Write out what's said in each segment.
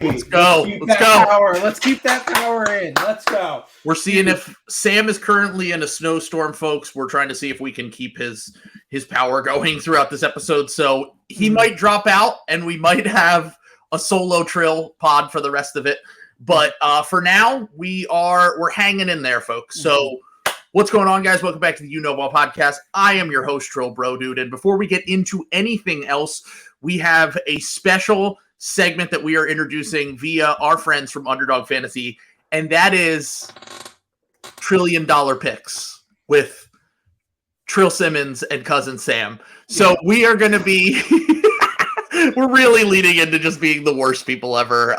Let's go. Let's keep that power in. Let's go. We're seeing if Sam is currently in a snowstorm, folks. We're trying to see if we can keep his power going throughout this episode. So he might drop out, and we might have a solo trill pod for the rest of it. But for now, we're hanging in there, folks. So what's going on, guys? Welcome back to the You Know Ball podcast. I am your host, Trill Bro Dude. And before we get into anything else, we have a special segment that we are introducing via our friends from Underdog Fantasy, and that is $1 Trillion Picks with Trill Simmons and Cousin Sam. So we are going to be we're really leading into just being the worst people ever.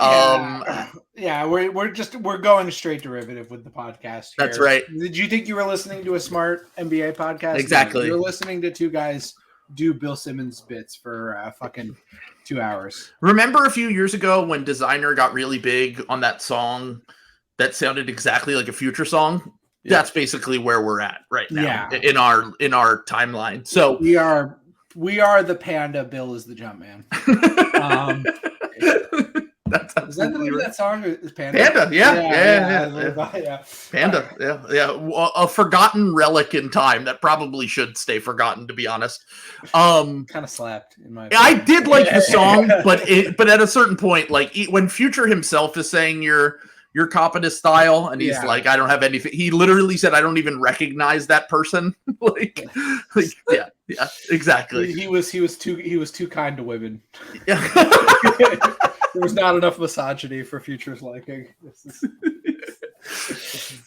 We're going straight derivative with the podcast here. That's right. Did you think you were listening to a smart NBA podcast? Exactly. No, you're listening to two guys do Bill Simmons bits for fucking 2 hours. Remember a few years ago when Designer got really big on that song that sounded exactly like a Future song? Yeah. That's basically where we're at right now in our timeline. So we are the panda. Bill is the jump man. That's is that the name of that song? Is Panda? Panda, yeah. Panda, yeah. A forgotten relic in time that probably should stay forgotten, to be honest. Kind of slapped in my opinion. I did like the song, but at a certain point, like when Future himself is saying your Coppotus style, and he's like, I don't have anything. He literally said, I don't even recognize that person. Yeah, exactly. He was too kind to women. Yeah. There was not enough misogyny for Future's liking.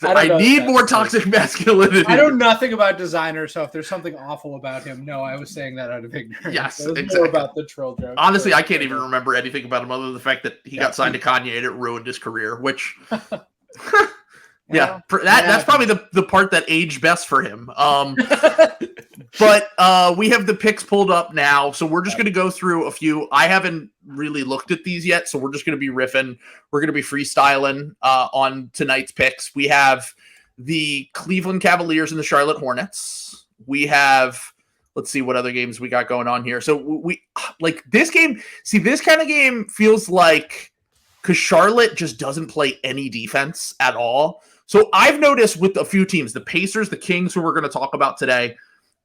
I need more toxic masculinity. I know nothing about Designer, so if there's something awful about him, no, I was saying that out of ignorance. Yes, it was exactly. more about the troll joke. Honestly, I can't even remember anything about him other than the fact that he got signed to Kanye and it ruined his career, which... That's probably the part that aged best for him. But we have the picks pulled up now, so we're just going to go through a few. I haven't really looked at these yet, so we're just going to be riffing. We're going to be freestyling on tonight's picks. We have the Cleveland Cavaliers and the Charlotte Hornets. We have, let's see what other games we got going on here. So we like this game. See, this kind of game feels like because Charlotte just doesn't play any defense at all. So I've noticed with a few teams, the Pacers, the Kings, who we're going to talk about today,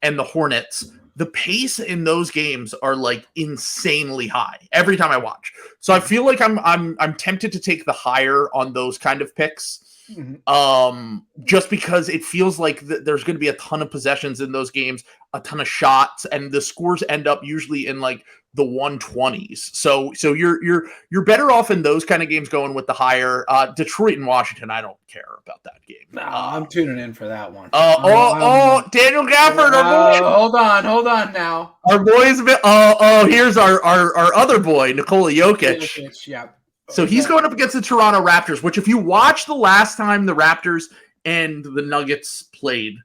and the Hornets, the pace in those games are like insanely high every time I watch. So I feel like I'm tempted to take the higher on those kind of picks. Just because it feels like there's going to be a ton of possessions in those games, a ton of shots, and the scores end up usually in like the 120s. So you're better off in those kind of games going with the higher. Detroit and Washington, I don't care about that game. No, I'm tuning in for that one. Daniel Gafford. Hold on now. Our boys. Here's our other boy, Nikola Jokic. Yeah. So he's going up against the Toronto Raptors, which if you watch the last time the Raptors and the Nuggets played,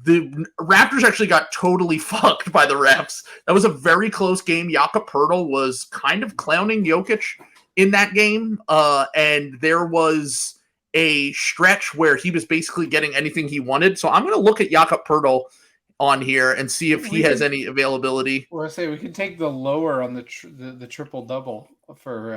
the Raptors actually got totally fucked by the refs. That was a very close game. Jakob Poeltl was kind of clowning Jokic in that game, and there was a stretch where he was basically getting anything he wanted. So I'm going to look at Jakob Poeltl on here and see if he has any availability. Well, I say we can take the lower on the triple double for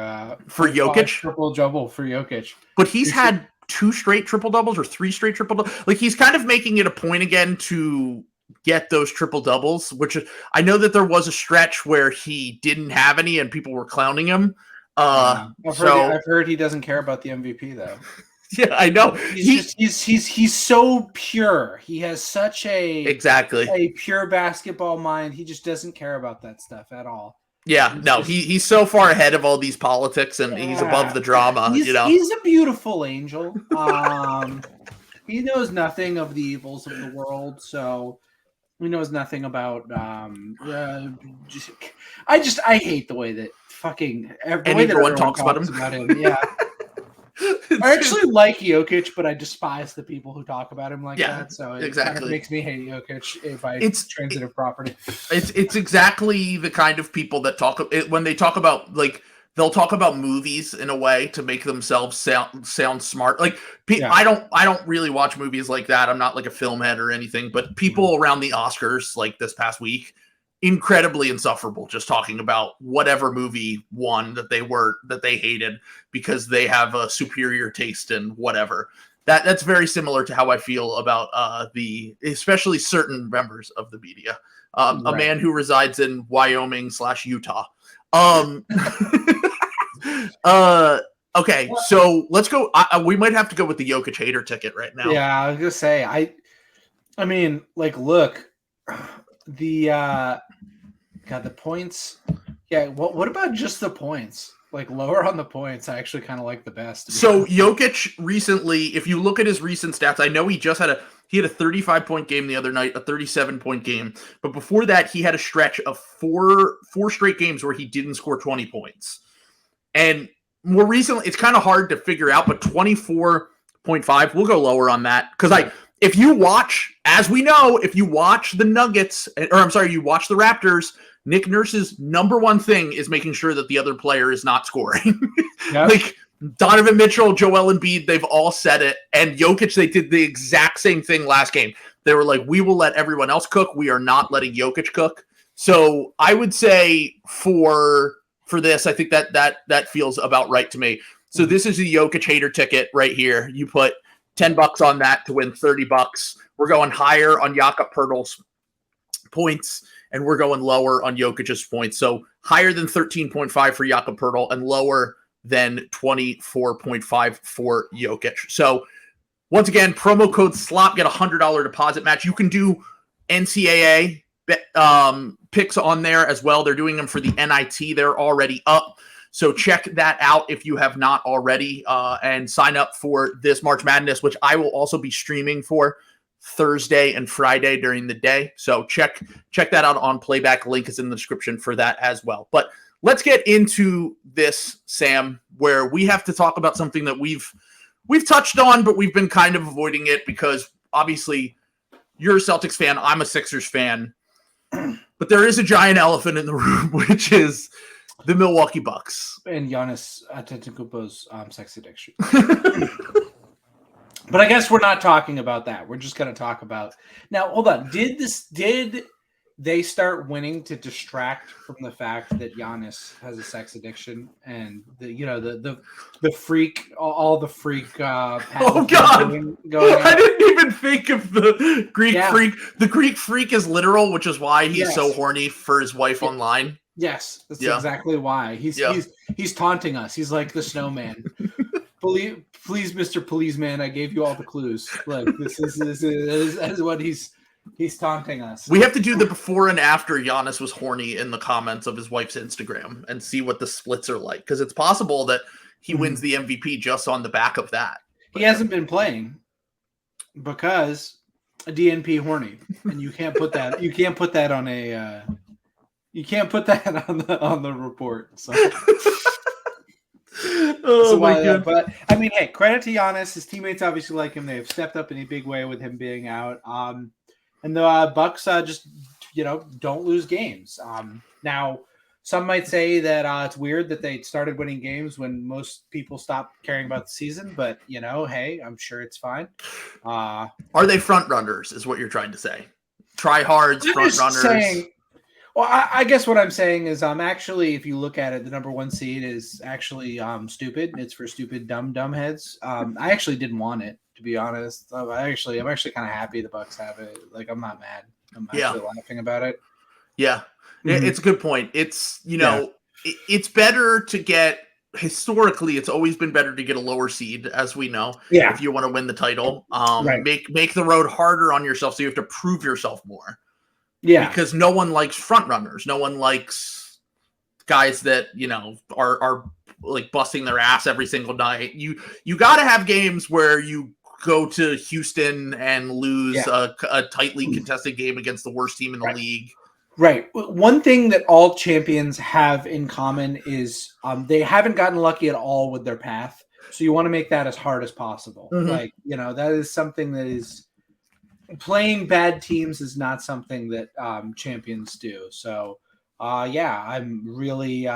Jokic. Triple double for Jokic, but he's had 2 straight triple doubles or 3 straight triple doubles. Like he's kind of making it a point again to get those triple doubles, which I know that there was a stretch where he didn't have any and people were clowning him. I've heard he doesn't care about the MVP though. Yeah, I know. He's so pure. He has such a pure basketball mind. He just doesn't care about that stuff at all. Yeah, he's so far ahead of all these politics, and he's above the drama. He's a beautiful angel. He knows nothing of the evils of the world, so he knows nothing about. I hate the way that everyone talks about him. Yeah. I actually like Jokic, but I despise the people who talk about him like that. So it kind of makes me hate Jokic by transitive property. It's exactly the kind of people that when they talk about like they'll talk about movies in a way to make themselves sound smart. Like I don't really watch movies like that. I'm not like a film head or anything. But people around the Oscars, like this past week, incredibly insufferable just talking about whatever movie won that they hated because they have a superior taste in whatever. That's very similar to how I feel about especially certain members of the media. A man who resides in Wyoming/Utah. Okay, so let's go. We might have to go with the Jokic hater ticket right now. Yeah, I was gonna say I mean, like, look, the points. Yeah, what about just the points? Like, lower on the points, I actually kind of like the best. So Jokic recently, if you look at his recent stats, I know he had a 35-point game the other night, a 37-point game, but before that, he had a stretch of four straight games where he didn't score 20 points. And more recently, it's kind of hard to figure out, but 24.5, we'll go lower on that because if you watch, as we know, if you watch the Nuggets, you watch the Raptors, Nick Nurse's number one thing is making sure that the other player is not scoring. Yep. Like Donovan Mitchell, Joel Embiid, they've all said it. And Jokic, they did the exact same thing last game. They were like, we will let everyone else cook. We are not letting Jokic cook. So I would say for this, I think that feels about right to me. So this is the Jokic hater ticket right here. You put $10 on that to win $30. We're going higher on Jakob Poeltl's points, and we're going lower on Jokic's points. So higher than 13.5 for Jakob Poeltl and lower than 24.5 for Jokic. So once again, promo code SLOP, get $100 deposit match. You can do NCAA picks on there as well. They're doing them for the NIT. They're already up. So check that out if you have not already, and sign up for this March Madness, which I will also be streaming for Thursday and Friday during the day. So check that out on Playback. Link is in the description for that as well. But let's get into this, Sam, where we have to talk about something that we've touched on, but we've been kind of avoiding it because obviously you're a Celtics fan. I'm a Sixers fan. But there is a giant elephant in the room, which is the Milwaukee Bucks. And Giannis Antetokounmpo's sex addiction. But I guess we're not talking about that. We're just going to talk about... Now, hold on. Did they start winning to distract from the fact that Giannis has a sex addiction and the freak, all the freak... oh, God! Going I didn't even think of the Greek freak. The Greek freak is literal, which is why he's so horny for his wife online. Yes, that's exactly why. He's taunting us. He's like the snowman. Please, Mr. Policeman, I gave you all the clues. Look, this is what he's taunting us. We have to do the before and after Giannis was horny in the comments of his wife's Instagram and see what the splits are like, because it's possible that he wins the MVP just on the back of that. He hasn't been playing because a DNP horny, and you can't put that. You can't put that on a. You can't put that on the report. So. My God. But I mean, hey, credit to Giannis. His teammates obviously like him. They have stepped up in a big way with him being out. And the Bucks just don't lose games. Now, some might say that it's weird that they started winning games when most people stopped caring about the season. But hey, I'm sure it's fine. Are they front runners? Is what you're trying to say? Tryhards, front runners. Well, I guess what I'm saying is, actually, if you look at it, the number one seed is actually stupid. It's for stupid, dumb heads. I actually didn't want it, to be honest. I'm actually kind of happy the Bucks have it. Like, I'm not mad. I'm actually laughing about it. Yeah, it's a good point. It's it's better to get. Historically, it's always been better to get a lower seed, as we know. Yeah. If you want to win the title, make the road harder on yourself, so you have to prove yourself more. Yeah, because no one likes front runners. No one likes guys that are like busting their ass every single night. You got to have games where you go to Houston and lose a tightly contested game against the worst team in the league. Right. One thing that all champions have in common is they haven't gotten lucky at all with their path. So you want to make that as hard as possible. Mm-hmm. Like that is something that is. Playing bad teams is not something that champions do. So, I'm really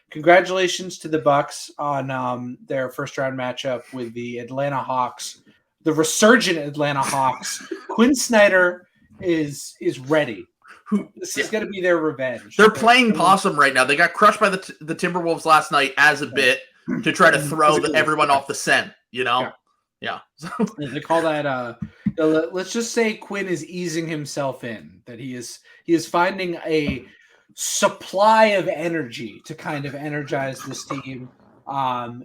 congratulations to the Bucks on their first round matchup with the Atlanta Hawks, the resurgent Atlanta Hawks. Quinn Snyder is ready. This is going to be their revenge. They're playing possum right now. They got crushed by the Timberwolves last night as a bit to try to throw everyone off the scent, you know? Yeah. They call that, let's just say Quinn is easing himself in, that he is finding a supply of energy to kind of energize this team.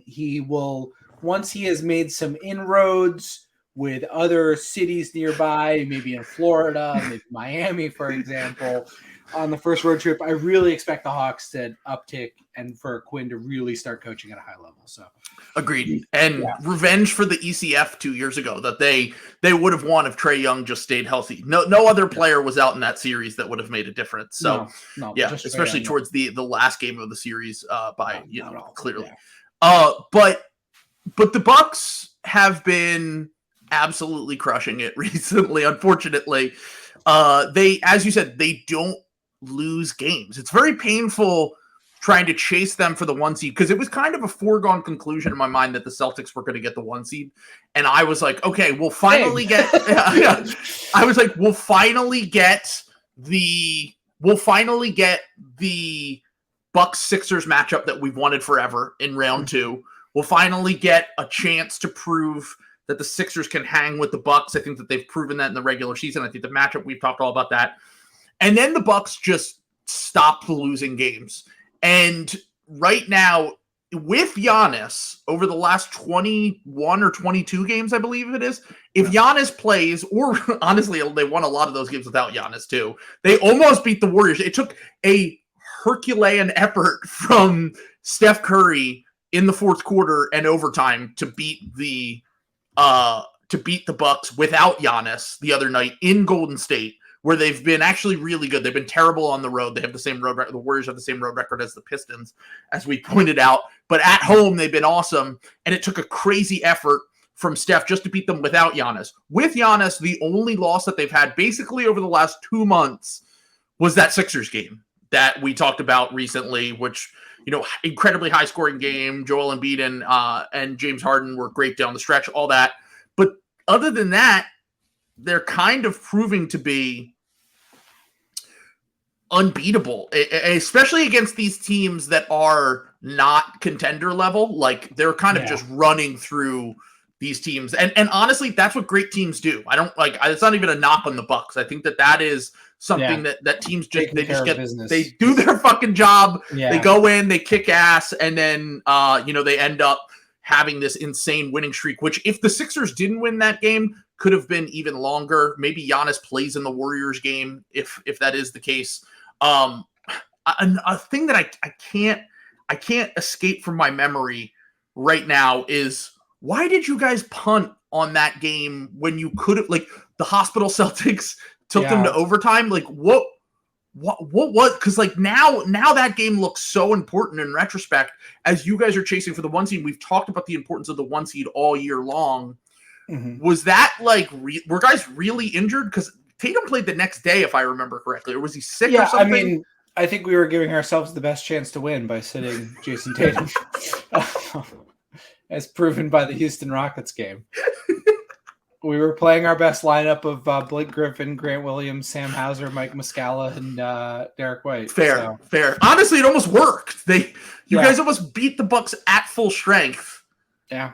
He will, once he has made some inroads with other cities nearby, maybe in Florida, maybe Miami, for example, on the first road trip, I really expect the Hawks to uptick and for Quinn to really start coaching at a high level. So, agreed. And revenge for the ECF 2 years ago that they would have won if Trae Young just stayed healthy. No other player was out in that series that would have made a difference. So, especially towards the last game of the series clearly. Yeah. But the Bucks have been absolutely crushing it recently. Unfortunately, they, as you said, they don't lose games. It's very painful trying to chase them for the 1 seed because it was kind of a foregone conclusion in my mind that the Celtics were going to get the 1 seed, and I was like, okay, we'll finally get. I was like, we'll finally get the Bucks Sixers matchup that we've wanted forever in round 2. We'll finally get a chance to prove that the Sixers can hang with the Bucks. I think that they've proven that in the regular season. I think the matchup, we've talked all about that. And then the Bucks just stopped losing games. And right now, with Giannis, over the last 21 or 22 games, I believe it is, if Giannis plays, or honestly, they won a lot of those games without Giannis too. They almost beat the Warriors. It took a Herculean effort from Steph Curry in the fourth quarter and overtime to beat the Bucks without Giannis the other night in Golden State, where they've been actually really good. They've been terrible on the road. They have the same road record. The Warriors have the same road record as the Pistons, as we pointed out. But at home, they've been awesome. And it took a crazy effort from Steph just to beat them without Giannis. With Giannis, the only loss that they've had basically over the last 2 months was that Sixers game that we talked about recently, which, incredibly high scoring game. Joel Embiid and James Harden were great down the stretch, all that. But other than that, they're kind of proving to be unbeatable, especially against these teams that are not contender level. Like, they're kind of just running through these teams. And honestly, that's what great teams do. I don't like, it's not even a knock on the Bucks. I think that is something that teams they do their fucking job. Yeah. They go in, they kick ass, and then they end up having this insane winning streak, which if the Sixers didn't win that game could have been even longer. Maybe Giannis plays in the Warriors game if that is the case. A thing that I can't escape from my memory right now is, why did you guys punt on that game when you could have, like, the hospital Celtics took them to overtime? Like, what because like now that game looks so important in retrospect as you guys are chasing for the 1 seed. We've talked about the importance of the 1 seed all year long. Mm-hmm. Was that like were guys really injured? Because Tatum played the next day, if I remember correctly, or was he sick or something? I mean, I think we were giving ourselves the best chance to win by sitting Jason Tatum, as proven by the Houston Rockets game. We were playing our best lineup of Blake Griffin, Grant Williams, Sam Hauser, Mike Muscala, and Derek White. Fair. Honestly, it almost worked. You guys almost beat the Bucks at full strength. Yeah.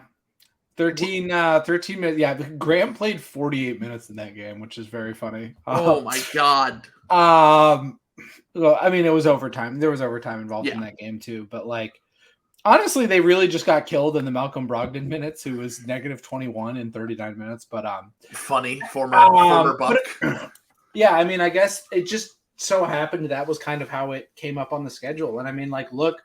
13 minutes. Yeah, Graham played 48 minutes in that game, which is very funny. Oh my God. Well, I mean, it was overtime. There was overtime involved in that game too. But like, honestly, they really just got killed in the Malcolm Brogdon minutes, who was negative 21 in 39 minutes. But funny former Buck. Yeah, I mean, I guess it just so happened that was kind of how it came up on the schedule. And I mean, like, look.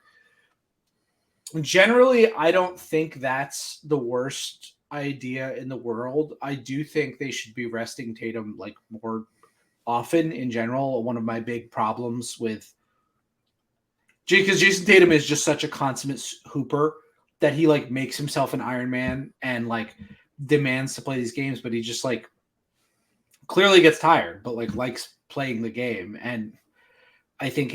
Generally, I don't think that's the worst idea in the world. I do think they should be resting Tatum like more often in general. One of my big problems with because Jason Tatum is just such a consummate hooper that he like makes himself an Iron Man and like demands to play these games, but he just like clearly gets tired, but like likes playing the game. And I think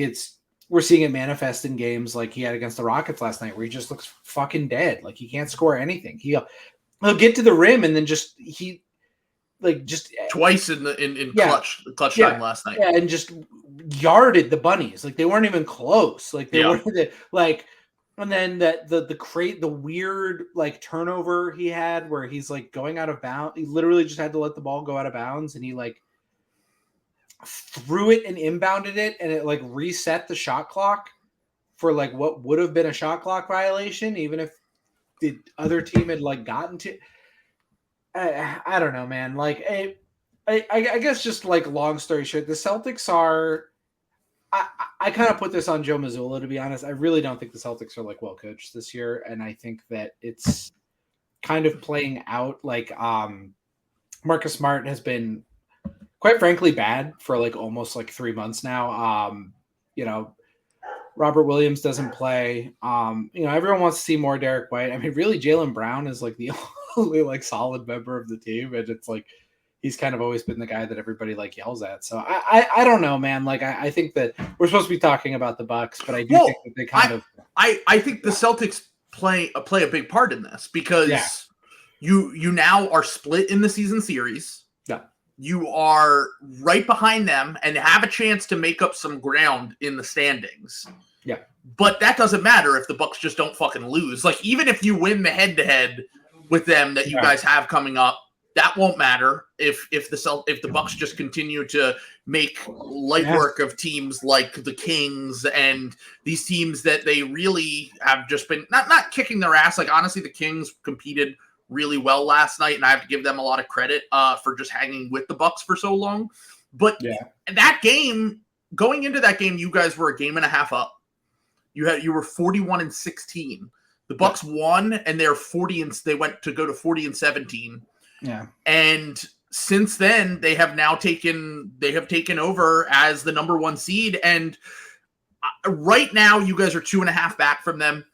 we're seeing it manifest in games like he had against the Rockets last night, where he just looks fucking dead. Like he can't score anything. He'll get to the rim and then just like just twice in clutch time last night. Yeah, and just yarded the bunnies. Like they weren't even close. Like they weren't like. And then the weird like turnover he had where he's like going out of bounds. He literally just had to let the ball go out of bounds, and he like threw it and inbounded it, and it like reset the shot clock for like what would have been a shot clock violation, even if the other team had like gotten to. I don't know, man. Like I guess just like long story short, the Celtics are. I kind of put this on Joe Mazzulla, to be honest. I really don't think the Celtics are like well coached this year, and I think that it's kind of playing out like Marcus Smart has been, quite frankly, bad for like almost like 3 months now. Robert Williams doesn't play. Everyone wants to see more Derek White. I mean, really, Jaylen Brown is like the only like solid member of the team, and it's like he's kind of always been the guy that everybody like yells at. So I don't know, man. Like I think that we're supposed to be talking about the Bucks, but I do think that they kind of. I think the Celtics play a big part in this because you now are split in the season series. Yeah. You are right behind them and have a chance to make up some ground in the standings. Yeah. But that doesn't matter if the Bucks just don't fucking lose. Like even if you win the head-to-head with them that you guys have coming up, that won't matter if the Bucks just continue to make light work of teams like the Kings and these teams that they really have just been not kicking their ass. Like honestly, the Kings competed really well last night, and I have to give them a lot of credit for just hanging with the Bucks for so long. But that game, going into that game, you guys were a game and a half up. You were 41-16. The Bucks won, and they're 40 and they went to go to 40-17. Yeah. And since then, they have taken over as the number 1 seed. And right now, you guys are 2.5 back from them.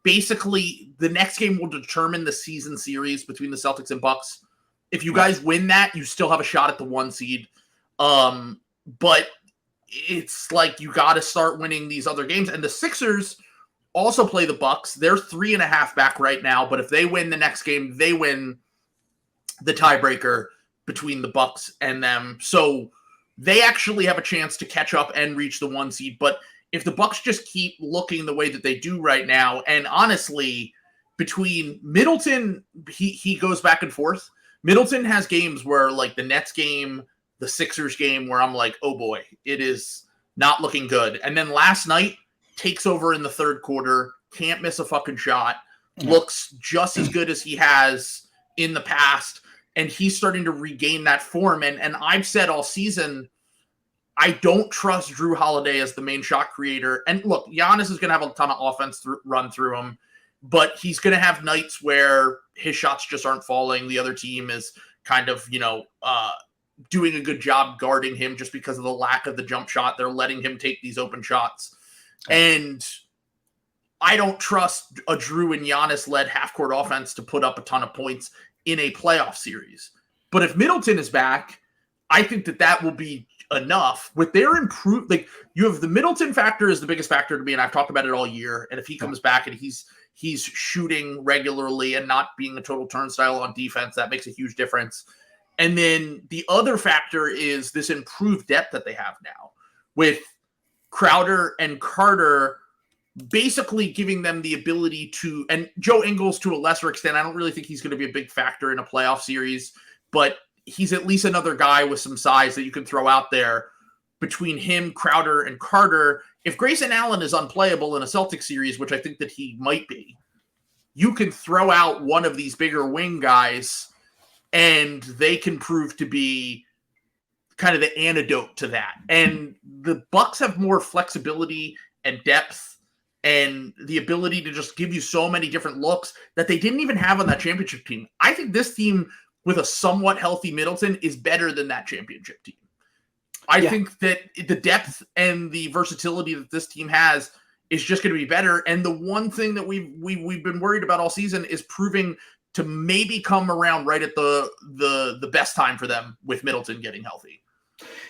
Basically, the next game will determine the season series between the Celtics and Bucks. If you guys win that, you still have a shot at the 1 seed. But it's like you got to start winning these other games. And the Sixers also play the Bucks. They're 3.5 back right now. But if they win the next game, they win the tiebreaker between the Bucks and them. So they actually have a chance to catch up and reach the 1 seed. But if the Bucks just keep looking the way that they do right now, and honestly, between Middleton, he goes back and forth. Middleton has games where like the Nets game, the Sixers game, where I'm like, oh boy, it is not looking good. And then last night takes over in the third quarter, can't miss a fucking shot, looks just as good as he has in the past. And he's starting to regain that form. And I've said all season, I don't trust Drew Holiday as the main shot creator. And look, Giannis is going to have a ton of offense run through him, but he's going to have nights where his shots just aren't falling. The other team is kind of, doing a good job guarding him just because of the lack of the jump shot. They're letting him take these open shots. And I don't trust a Drew and Giannis-led half-court offense to put up a ton of points in a playoff series. But if Middleton is back, I think that will be enough with their improved. Like you have the Middleton factor is the biggest factor to me, and I've talked about it all year. And if he comes back and he's shooting regularly and not being a total turnstile on defense, that makes a huge difference. And then the other factor is this improved depth that they have now with Crowder and Carter basically giving them the ability to, and Joe Ingles to a lesser extent, I don't really think he's going to be a big factor in a playoff series, but he's at least another guy with some size that you can throw out there between him, Crowder, and Carter. If Grayson Allen is unplayable in a Celtics series, which I think that he might be, you can throw out one of these bigger wing guys and they can prove to be kind of the antidote to that. And the Bucks have more flexibility and depth and the ability to just give you so many different looks that they didn't even have on that championship team. I think this team with a somewhat healthy Middleton is better than that championship team. I think that the depth and the versatility that this team has is just going to be better. And the one thing that we've been worried about all season is proving to maybe come around right at the best time for them with Middleton getting healthy.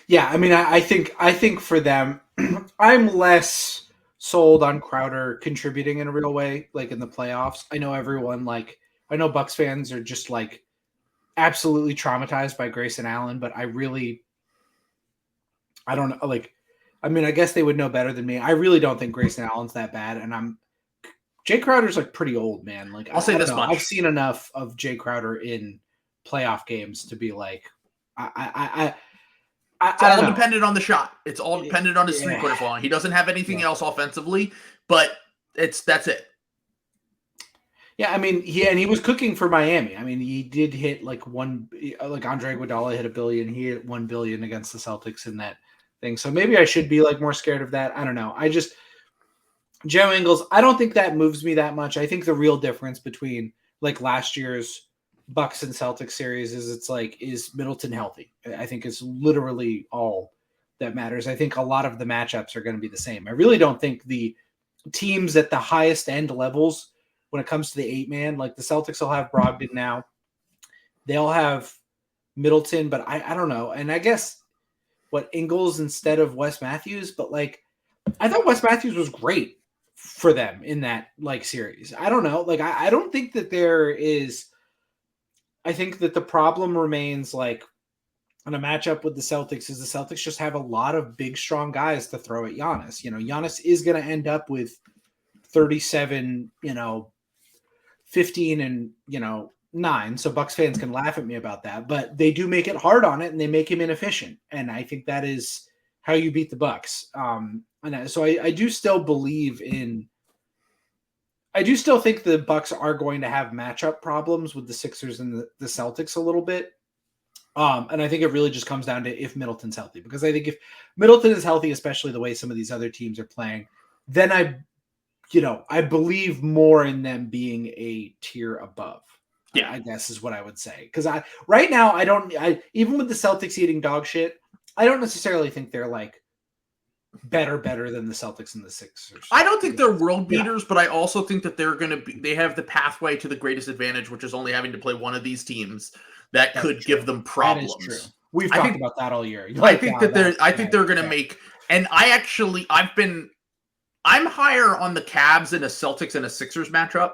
Yeah, I mean, I think for them, I'm less sold on Crowder contributing in a real way, like in the playoffs. I know everyone, I know Bucks fans are just like absolutely traumatized by Grayson Allen, but I don't know. Like, I mean, I guess they would know better than me. I really don't think Grayson Allen's that bad, and Jay Crowder's like pretty old, man. Like, I'll say I don't this know. much. I've seen enough of Jay Crowder in playoff games to be like, It's all dependent on the shot. It's all dependent on his three-pointer falling. He doesn't have anything else offensively, but that's it. Yeah, I mean, he was cooking for Miami. I mean, he did hit like Andre Iguodala hit $1 billion. He hit $1 billion against the Celtics in that thing. So maybe I should be like more scared of that. I don't know. Joe Ingles, I don't think that moves me that much. I think the real difference between like last year's Bucks and Celtics series is Middleton healthy? I think it's literally all that matters. I think a lot of the matchups are going to be the same. I really don't think the teams at the highest end levels, when it comes to the 8-man, like the Celtics will have Brogdon now. They'll have Middleton, but I don't know. And I guess Ingles instead of Wes Matthews, but like I thought Wes Matthews was great for them in that like series. I don't know. Like I don't think that there is. I think that the problem remains like on a matchup with the Celtics is the Celtics just have a lot of big, strong guys to throw at Giannis. Giannis is going to end up with 37, 15 and, 9. So Bucks fans can laugh at me about that, but they do make it hard on it and they make him inefficient. And I think that is how you beat the Bucks. So I do still believe I do still think the Bucks are going to have matchup problems with the Sixers and the Celtics a little bit. And I think it really just comes down to if Middleton's healthy, because I think if Middleton is healthy, especially the way some of these other teams are playing, then I believe more in them being a tier above. Yeah, I guess is what I would say. Because right now even with the Celtics eating dog shit, I don't necessarily think they're like better than the Celtics and the Sixers. I don't think they're world beaters, but I also think that they have the pathway to the greatest advantage, which is only having to play one of these teams that could give them problems. That is true. We've talked about that all year. I think they're going to make, and I'm higher on the Cavs in a Celtics and a Sixers matchup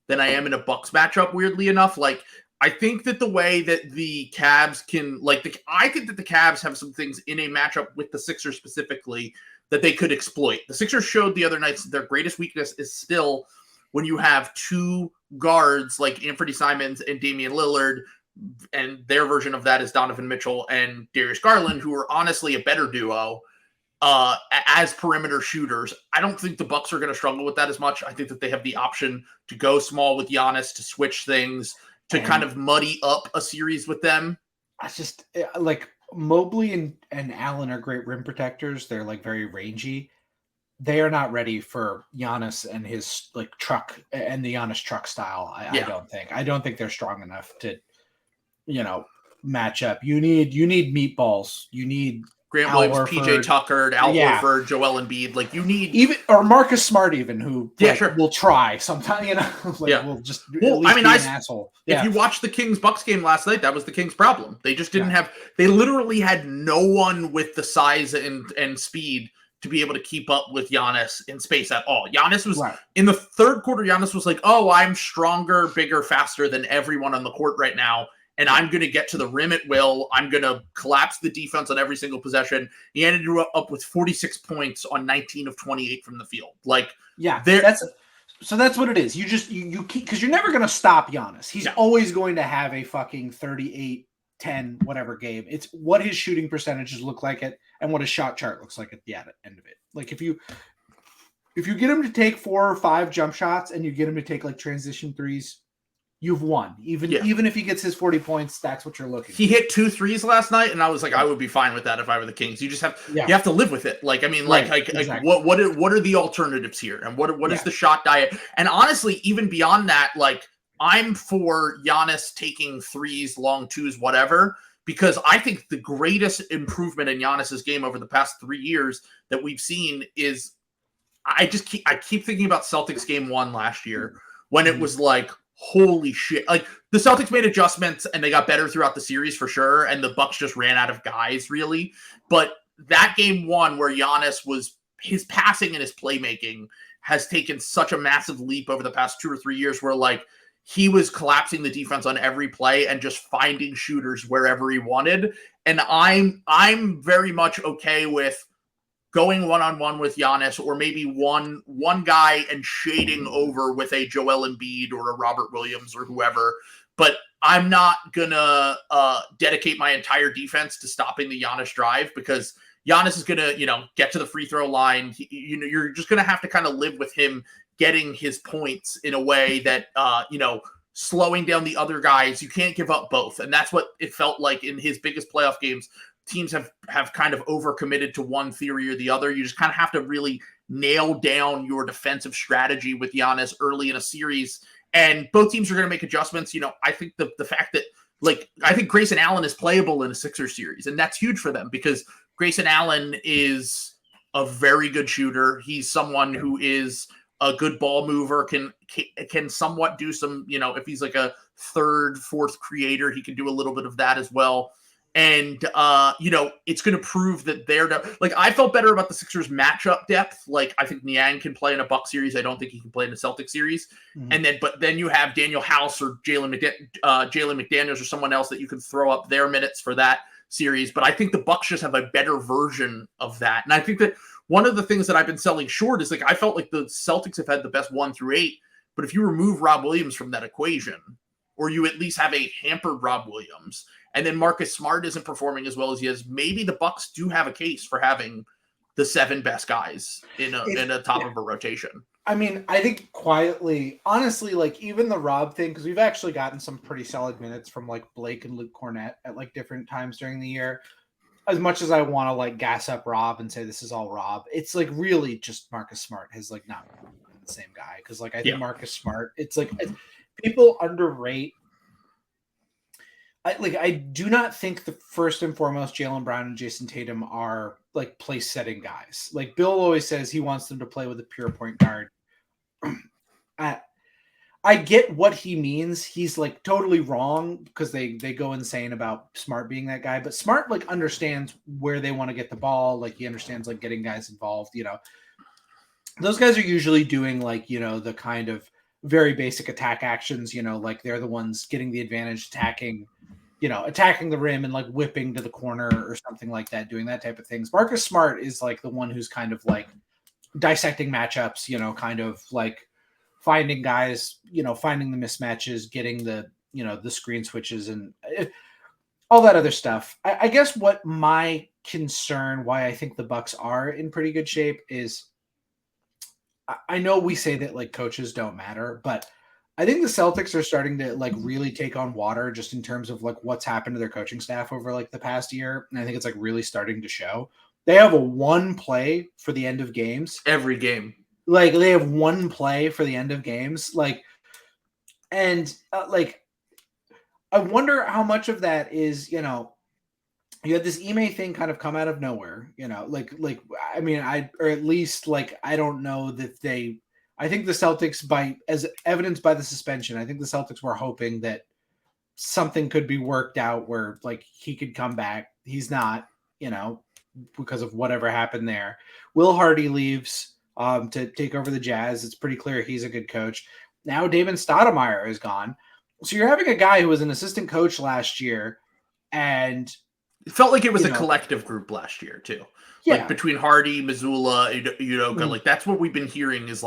than I am in a Bucks matchup, weirdly enough. Like, I think that the way that the Cavs can, I think that the Cavs have some things in a matchup with the Sixers specifically that they could exploit. The Sixers showed the other night that their greatest weakness is still when you have two guards like Anthony Simons and Damian Lillard, and their version of that is Donovan Mitchell and Darius Garland, who are honestly a better duo as perimeter shooters. I don't think the Bucks are going to struggle with that as much. I think that they have the option to go small with Giannis, to switch things, to kind of muddy up a series with them. I just like Mobley and Allen are great rim protectors. They're like very rangy. They are not ready for Giannis and his like truck and the Giannis truck style. I don't think they're strong enough to, match up. You need meatballs. You need Grant Williams, PJ Tucker, Al Horford, Joel Embiid. Like you need or Marcus Smart even, who will try sometime. Will just. An asshole. If you watched the Kings Bucks game last night, that was the Kings' problem. They just didn't have. They literally had no one with the size and speed to be able to keep up with Giannis in space at all. Giannis was in the third quarter. Giannis was like, "Oh, I'm stronger, bigger, faster than everyone on the court right now. And I'm going to get to the rim at will. I'm going to collapse the defense on every single possession." He ended up with 46 points on 19 of 28 from the field. So that's what it is. You keep, because you're never going to stop Giannis. He's always going to have a fucking 38, 10, whatever game. It's what his shooting percentages look like and what his shot chart looks like at the end of it. Like if you get him to take 4 or 5 jump shots and you get him to take like transition threes, you've won. Even if he gets his 40 points, that's what you're looking for. He hit 2 threes last night, and I was like, I would be fine with that if I were the Kings. You just have you have to live with it. Like, I mean, exactly. What are the alternatives here, and what is the shot diet? And honestly, even beyond that, like I'm for Giannis taking threes, long twos, whatever, because I think the greatest improvement in Giannis's game over the past 3 years that we've seen is I keep thinking about Celtics game 1 last year when it was like, holy shit. Like the Celtics made adjustments and they got better throughout the series for sure. And the Bucks just ran out of guys really. But that game 1 where Giannis his passing and his playmaking has taken such a massive leap over the past 2 or 3 years where like he was collapsing the defense on every play and just finding shooters wherever he wanted. And I'm very much okay with going one-on-one with Giannis, or maybe one guy and shading over with a Joel Embiid or a Robert Williams or whoever. But I'm not gonna dedicate my entire defense to stopping the Giannis drive, because Giannis is gonna, get to the free throw line. You're just gonna have to kind of live with him getting his points in a way that slowing down the other guys. You can't give up both, and that's what it felt like in his biggest playoff games. Teams have kind of overcommitted to one theory or the other. You just kind of have to really nail down your defensive strategy with Giannis early in a series, and both teams are going to make adjustments. I think the fact that, I think Grayson Allen is playable in a Sixers series, and that's huge for them, because Grayson Allen is a very good shooter. He's someone who is a good ball mover, can somewhat do some, if he's like a third, fourth creator, he can do a little bit of that as well. And, it's going to prove that I felt better about the Sixers matchup depth. I think Niang can play in a Buck series. I don't think he can play in a Celtic series. Mm-hmm. But then you have Daniel House or Jalen McDaniels or someone else that you can throw up their minutes for that series. But I think the Bucks just have a better version of that. And I think that one of the things that I've been selling short is I felt like the Celtics have had the best 1 through 8, but if you remove Rob Williams from that equation, or you at least have a hampered Rob Williams, and then Marcus Smart isn't performing as well as he is, maybe the Bucks do have a case for having the 7 best guys in a top of a rotation. I mean, I think quietly, honestly, even the Rob thing, because we've actually gotten some pretty solid minutes from Blake and Luke Cornett at different times during the year. As much as I want to gas up Rob and say this is all Rob, it's really just Marcus Smart has not been the same guy. Because I think Marcus Smart, it's people underrate. I do not think the first and foremost Jaylen Brown and Jason Tatum are place setting guys. Bill always says he wants them to play with a pure point guard. I get what he means. He's totally wrong, because they go insane about Smart being that guy. But Smart understands where they want to get the ball. He understands getting guys involved. Those guys are usually doing the kind of very basic attack actions. They're the ones getting the advantage, attacking the rim and whipping to the corner or something like that, doing that type of things. Marcus Smart is the one who's kind of dissecting matchups. Kind of finding guys, finding the mismatches, getting the, the screen switches and all that other stuff. I guess what my concern, why I think the Bucks are in pretty good shape, is I know we say that coaches don't matter, but I think the Celtics are starting to really take on water just in terms of what's happened to their coaching staff over the past year. And I think it's really starting to show. They have a 1 play for the end of games. Every game. They have 1 play for the end of games. I wonder how much of that is, you had this Ime thing kind of come out of nowhere, I mean, or at least I don't know that I think the Celtics, as evidenced by the suspension, I think the Celtics were hoping that something could be worked out where he could come back. He's not, because of whatever happened there. Will Hardy leaves to take over the Jazz. It's pretty clear he's a good coach. Now Damon Stoudemire is gone. So you're having a guy who was an assistant coach last year, and it felt like it was a collective group last year too. Yeah. Between Hardy, Mazzulla, Udoka, that's what we've been hearing is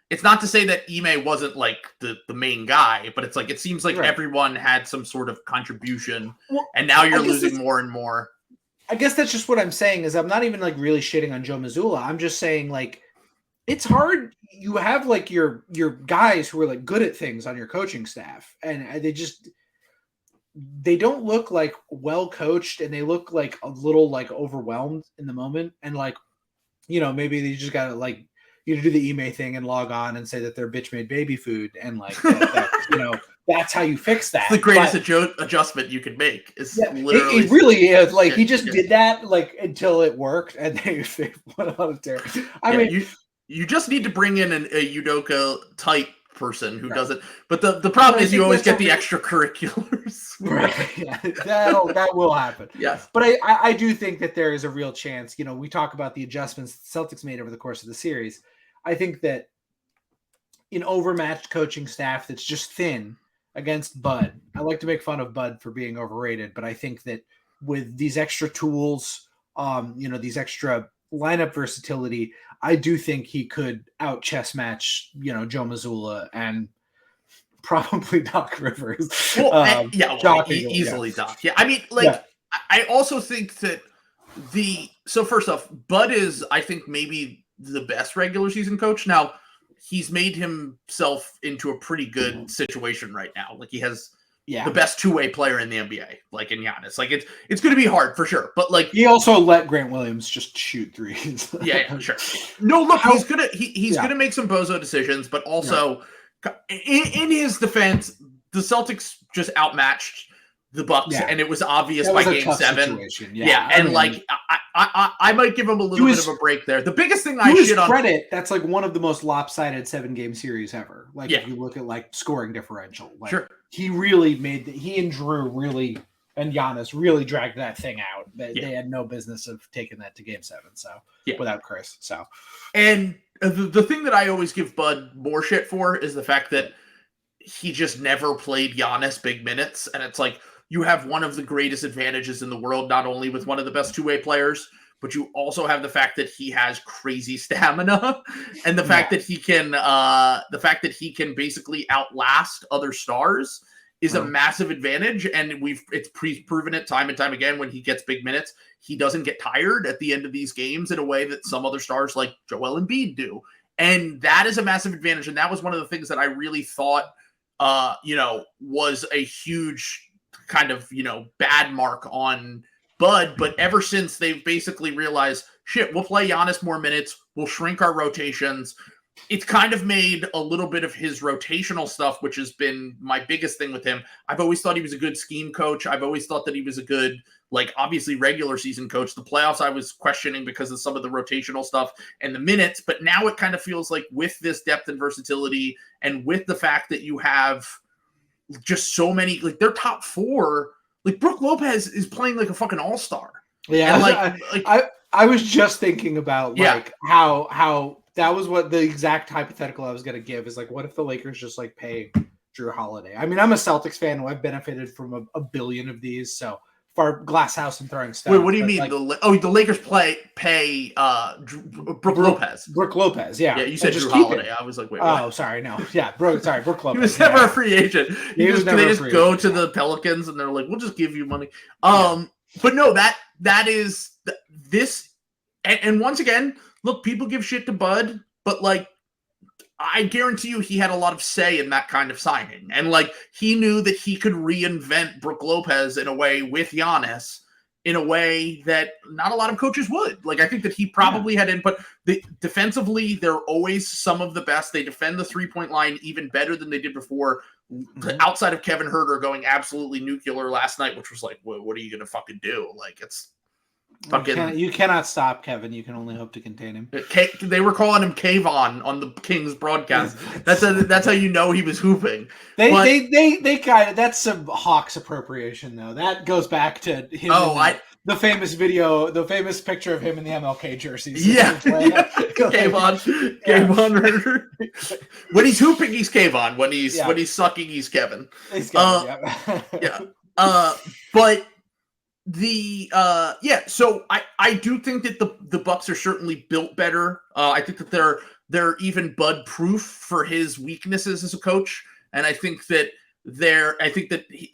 it's not to say that Ime wasn't the main guy, but it's it seems like everyone had some sort of contribution, and now you're losing more and more. I guess that's just what I'm saying is I'm not even really shitting on Joe Mazzulla. I'm just saying it's hard. You have your guys who are good at things on your coaching staff, and they don't look well coached, and they look a little overwhelmed in the moment. And maybe they just got to do the Ime thing and log on and say that their bitch made baby food. And that's how you fix that. It's the greatest adjustment you can make. Literally, it really is. He just did that until it worked, and they went on a tear. I mean, you just need to bring in a Udoka type person who does it. But the problem is you always get the extracurriculars. Right. Yeah, that will happen. Yes. But I do think that there is a real chance. We talk about the adjustments the Celtics made over the course of the series. I think that an overmatched coaching staff that's just thin against Bud. I like to make fun of Bud for being overrated, but I think that with these extra tools, these extra lineup versatility, I do think he could out chess match, Joe Mazzulla and probably Doc Rivers. Easily Doc. Yeah, I mean, I also think that so first off, Bud is, I think, maybe the best regular season coach. Now, he's made himself into a pretty good situation right now. Like, he has the best two-way player in the NBA, like in Giannis. Like, it's going to be hard for sure. But like, he also let Grant Williams just shoot threes. yeah, sure. No, look, he's gonna make some bozo decisions, but also in his defense, the Celtics just outmatched the Bucks, and it was obvious by Game 7. I might give him a little bit of a break there. The biggest thing I shit on that's like one of the most lopsided 7-game series ever. Like if you look at like scoring differential, like he really he and Drew really and Giannis really dragged that thing out. They had no business of taking that to Game 7. So without Chris, and the thing that I always give Bud more shit for is the fact that he just never played Giannis big minutes, and it's like, you have one of the greatest advantages in the world, not only with one of the best two-way players, but you also have the fact that he has crazy stamina and the fact that he can basically outlast other stars is a massive advantage. And it's proven it time and time again. When he gets big minutes, he doesn't get tired at the end of these games in a way that some other stars like Joel Embiid do. And that is a massive advantage. And that was one of the things that I really thought, was a huge kind of, bad mark on Bud. But ever since they've basically realized, shit, we'll play Giannis more minutes, we'll shrink our rotations, it's kind of made a little bit of his rotational stuff, which has been my biggest thing with him. I've always thought he was a good scheme coach. I've always thought that he was a good, obviously regular season coach. The playoffs I was questioning because of some of the rotational stuff and the minutes, but now it kind of feels like with this depth and versatility and with the fact that you have just so many, their top 4, Brook Lopez is playing like a fucking all-star. Yeah. And I was just thinking about how that was what the exact hypothetical I was going to give is what if the Lakers just pay Drew Holiday? I mean, I'm a Celtics fan who I've benefited from a billion of these. So far glass house and throwing stuff. Wait, what do you mean? The Lakers pay Brook Lopez. Brook Lopez, yeah. Yeah, you said Drew Holiday. I was like, wait, what? Oh, sorry, no. Yeah, Brook Lopez. He was never a free agent. They just go to the Pelicans and they're like, we'll just give you money. But no, that is this. And once again, look, people give shit to Bud, but I guarantee you he had a lot of say in that kind of signing. And he knew that he could reinvent Brook Lopez in a way with Giannis in a way that not a lot of coaches would. I think that he probably had input. Defensively, they're always some of the best. They defend the 3-point line even better than they did before. Outside of Kevin Huerter going absolutely nuclear last night, which was what are you going to fucking do? It's fucking... You cannot stop Kevin. You can only hope to contain him. They were calling him Kayvon on the Kings broadcast. That's how you know he was hooping. They kind of, that's some Hawks appropriation though. That goes back to him. The famous video, the famous picture of him in the MLK jerseys. Yeah, Kayvon. When he's hooping, he's Kayvon. When he's sucking, he's Kevin. He's Kevin. But. So I do think that the Bucks are certainly built better. I think that they're even Bud proof for his weaknesses as a coach, and I think that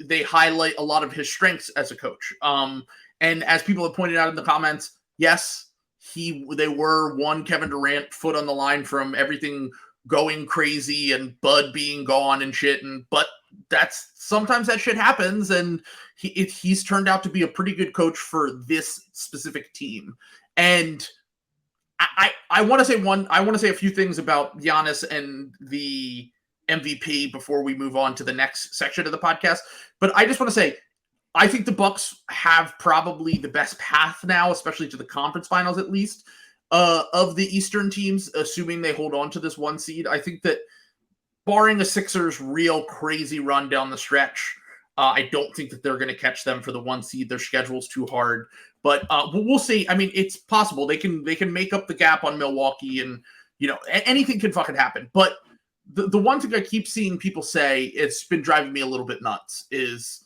they highlight a lot of his strengths as a coach. And as people have pointed out in the comments, yes, they were one Kevin Durant foot on the line from everything going crazy and Bud being gone and shit, but that's sometimes that shit happens, and he's turned out to be a pretty good coach for this specific team. And I want to say a few things about Giannis and the MVP before we move on to the next section of the podcast. But I just want to say, I think the Bucks have probably the best path now, especially to the conference finals at least, of the Eastern teams, assuming they hold on to this 1 seed. I think that barring a Sixers real crazy run down the stretch, I don't think that they're going to catch them for the 1 seed. Their schedule's too hard, but we'll see. I mean, it's possible they can make up the gap on Milwaukee, and anything can fucking happen. But the one thing I keep seeing people say, it's been driving me a little bit nuts, is,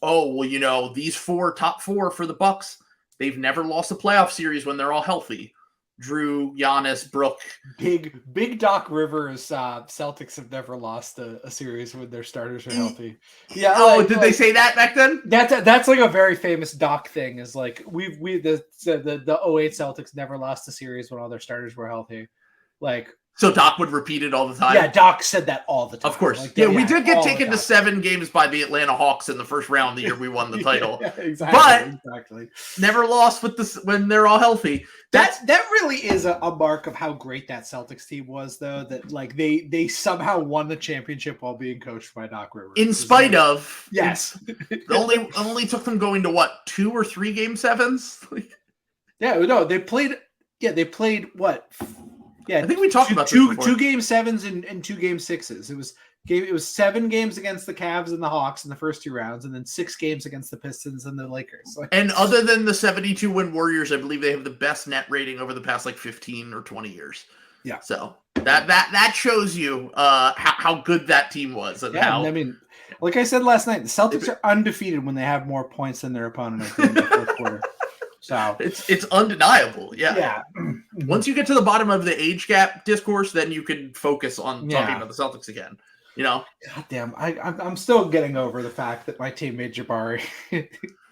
oh, well, these top four for the Bucks, they've never lost a playoff series when they're all healthy. Drew, Giannis, Brook. Big Doc Rivers, Celtics have never lost a series when their starters are healthy. Yeah. Oh, did they say that back then? That's like a very famous Doc thing. Is like the 08 Celtics never lost a series when all their starters were healthy. Like, so Doc would repeat it all the time? Yeah, Doc said that all the time. Of course. Like, we did get taken to 7 games by the Atlanta Hawks in the first round the year we won the title. Exactly. Never lost when they're all healthy. That really is a mark of how great that Celtics team was, though. That like they somehow won the championship while being coached by Doc Rivers. In spite of, yes, only took them going to what, 2 or 3 game 7s? They played. Yeah, they played what? Yeah, I think we talked about two game 7s and 2 game 6s. It was 7 games against the Cavs and the Hawks in the first 2 rounds, and then 6 games against the Pistons and the Lakers. And other than the 72-win Warriors, I believe they have the best net rating over the past 15 or 20 years. Yeah. So that shows you how good that team was. And how, I mean, like I said last night, the Celtics are undefeated when they have more points than their opponent at the end of the fourth quarter. So it's undeniable. Yeah. Once you get to the bottom of the age gap discourse, then you can focus on talking about the Celtics again. God damn, I'm still getting over the fact that my teammate Jabari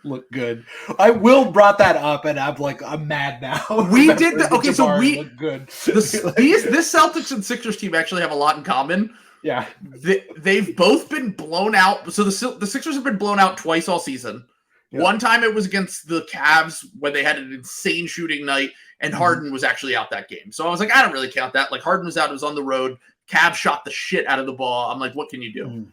looked good. I Will brought that up, and I'm mad now. We did that. Okay, so looked good. This Celtics and Sixers team actually have a lot in common. Yeah, they've both been blown out. So the Sixers have been blown out twice all season. Yep. One time it was against the Cavs when they had an insane shooting night, and Harden was actually out that game. So I was like, I don't really count that. Like, Harden was out, it was on the road. Cavs shot the shit out of the ball. I'm like, what can you do?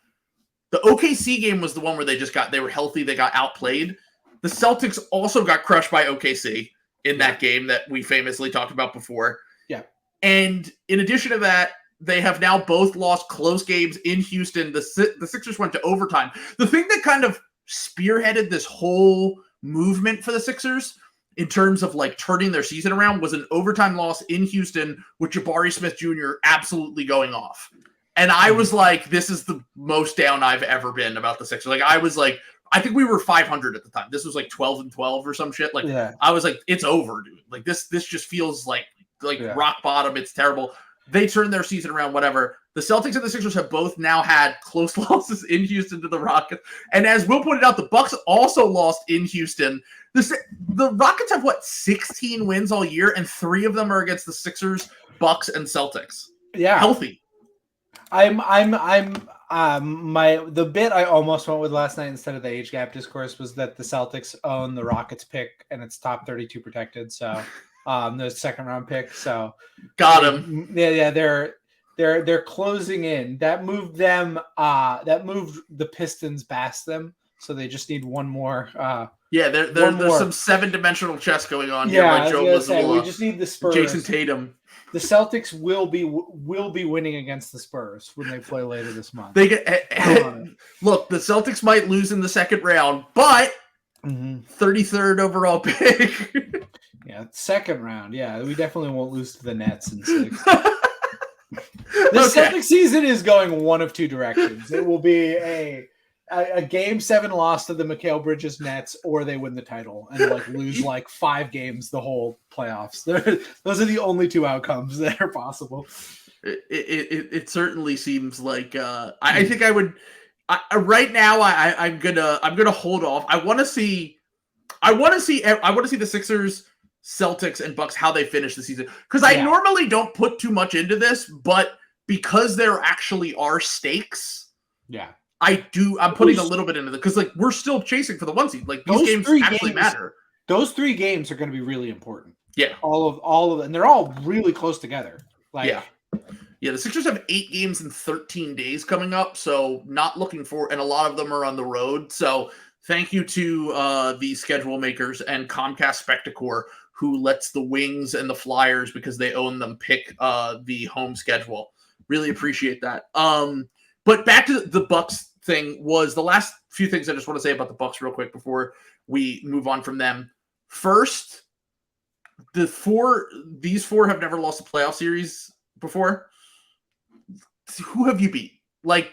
The OKC game was the one where they were healthy, they got outplayed. The Celtics also got crushed by OKC in that game that we famously talked about before. Yeah. And in addition to that, they have now both lost close games in Houston. The Sixers went to overtime. The thing that kind of spearheaded this whole movement for the Sixers in terms of turning their season around was an overtime loss in Houston with Jabari Smith Jr. absolutely going off. And I was like, this is the most down I've ever been about the Sixers. I was like, I think we were 500 at the time. This was 12-12 or some shit. I was like, it's over, dude. This just feels like rock bottom. It's terrible. They turned their season around, whatever. The Celtics and the Sixers have both now had close losses in Houston to the Rockets. And as Will pointed out, the Bucks also lost in Houston. The Rockets have 16 wins all year, and 3 of them are against the Sixers, Bucks, and Celtics. Yeah, healthy. The bit I almost went with last night instead of the age gap discourse was that the Celtics own the Rockets pick and it's top 32 protected. So the second round pick. So got him. Yeah, they're closing in. That moved them. That moved the Pistons past them. So they just need one more. There's some 7-dimensional chess going on here. Yeah, we just need the Spurs. Jason Tatum. The Celtics will be winning against the Spurs when they play later this month. They look. The Celtics might lose in the second round, but 33rd overall pick. Yeah, second round. Yeah, we definitely won't lose to the Nets in 6. The Celtics season is going one of 2 directions. It will be a game 7 loss to the Mikal Bridges Nets, or they win the title and lose 5 games the whole playoffs. Those are the only 2 outcomes that are possible. It certainly seems like I think I would right now. I'm gonna hold off. I want to see the Sixers, Celtics, and Bucks how they finish the season, because I normally don't put too much into this, but because there actually are stakes. Yeah. I'm putting a little bit into it because we're still chasing for the 1 seed. These games actually matter. Those 3 games are going to be really important. Yeah. All of them. And they're all really close together. Yeah, the Sixers have 8 games in 13 days coming up, so not looking for, and a lot of them are on the road. So thank you to the schedule makers and Comcast Spectacor, who lets the Wings and the Flyers, because they own them, pick the home schedule. Really appreciate that. But back to the Bucks thing, was the last few things I just want to say about the Bucks real quick before we move on from them. First, these four have never lost a playoff series before. who have you beat? Like,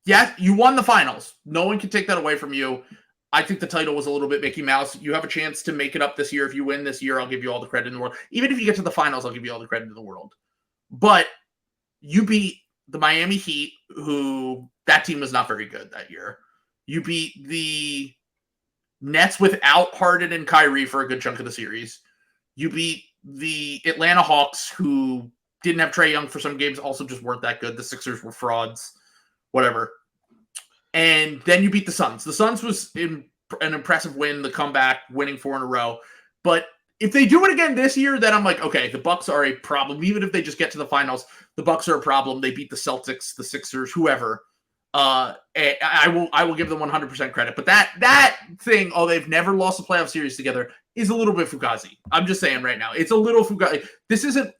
yes, you won the finals. No one can take that away from you. I think the title was a little bit Mickey Mouse. You have a chance to make it up this year. If you win this year, I'll give you all the credit in the world. Even if you get to the finals, I'll give you all the credit in the world. But you beat the Miami Heat, who that team was not very good that year. You beat the Nets without Harden and Kyrie for a good chunk of the series. You beat the Atlanta Hawks, who didn't have Trae Young for some games, also just weren't that good. The Sixers were frauds, whatever. And then you beat the Suns. The Suns was an impressive win, the comeback, winning 4 in a row. But if they do it again this year, then I'm like, okay, the Bucks are a problem. Even if they just get to the finals, the Bucks are a problem. They beat the Celtics, the Sixers, whoever. I will give them 100% credit. But that thing, they've never lost a playoff series together, is a little bit fugazi. I'm just saying right now, it's a little fugazi. This isn't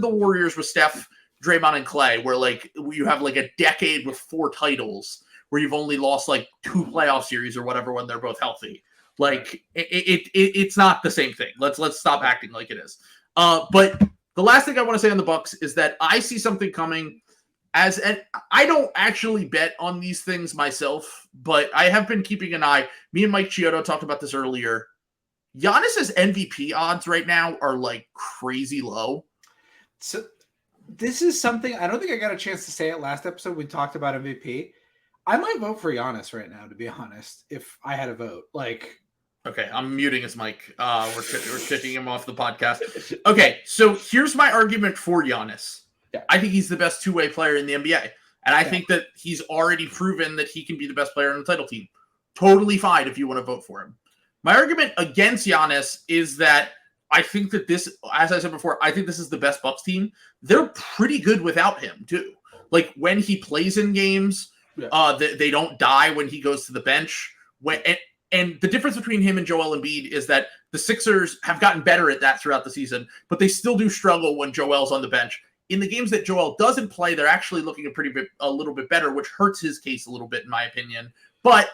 the Warriors with Steph, Draymond, and Clay, where like you have like a decade with 4 titles where you've only lost like 2 playoff series or whatever when they're both healthy. Like it's not the same thing. Let's stop acting like it is. But the last thing I want to say on the Bucks is that I see something coming. And I don't actually bet on these things myself, but I have been keeping an eye. Me and Mike Chiodo talked about this earlier. Giannis's MVP odds right now are like crazy low. So this is something I don't think I got a chance to say it last episode. We talked about MVP. I might vote for Giannis right now, to be honest, if I had a vote. Like, okay, I'm muting his mic. We're kicking him off the podcast. Okay, so here's my argument for Giannis. Yeah. I think he's the best two-way player in the NBA. And I think that he's already proven that he can be the best player on the title team. Totally fine if you want to vote for him. My argument against Giannis is that I think that this, as I said before, I think this is the best Bucks team. They're pretty good without him, too. Like, when he plays in games, they don't die when he goes to the bench. And the difference between him and Joel Embiid is that the Sixers have gotten better at that throughout the season, but they still do struggle when Joel's on the bench. In the games that Joel doesn't play, they're actually looking a little bit better, which hurts his case a little bit, in my opinion. But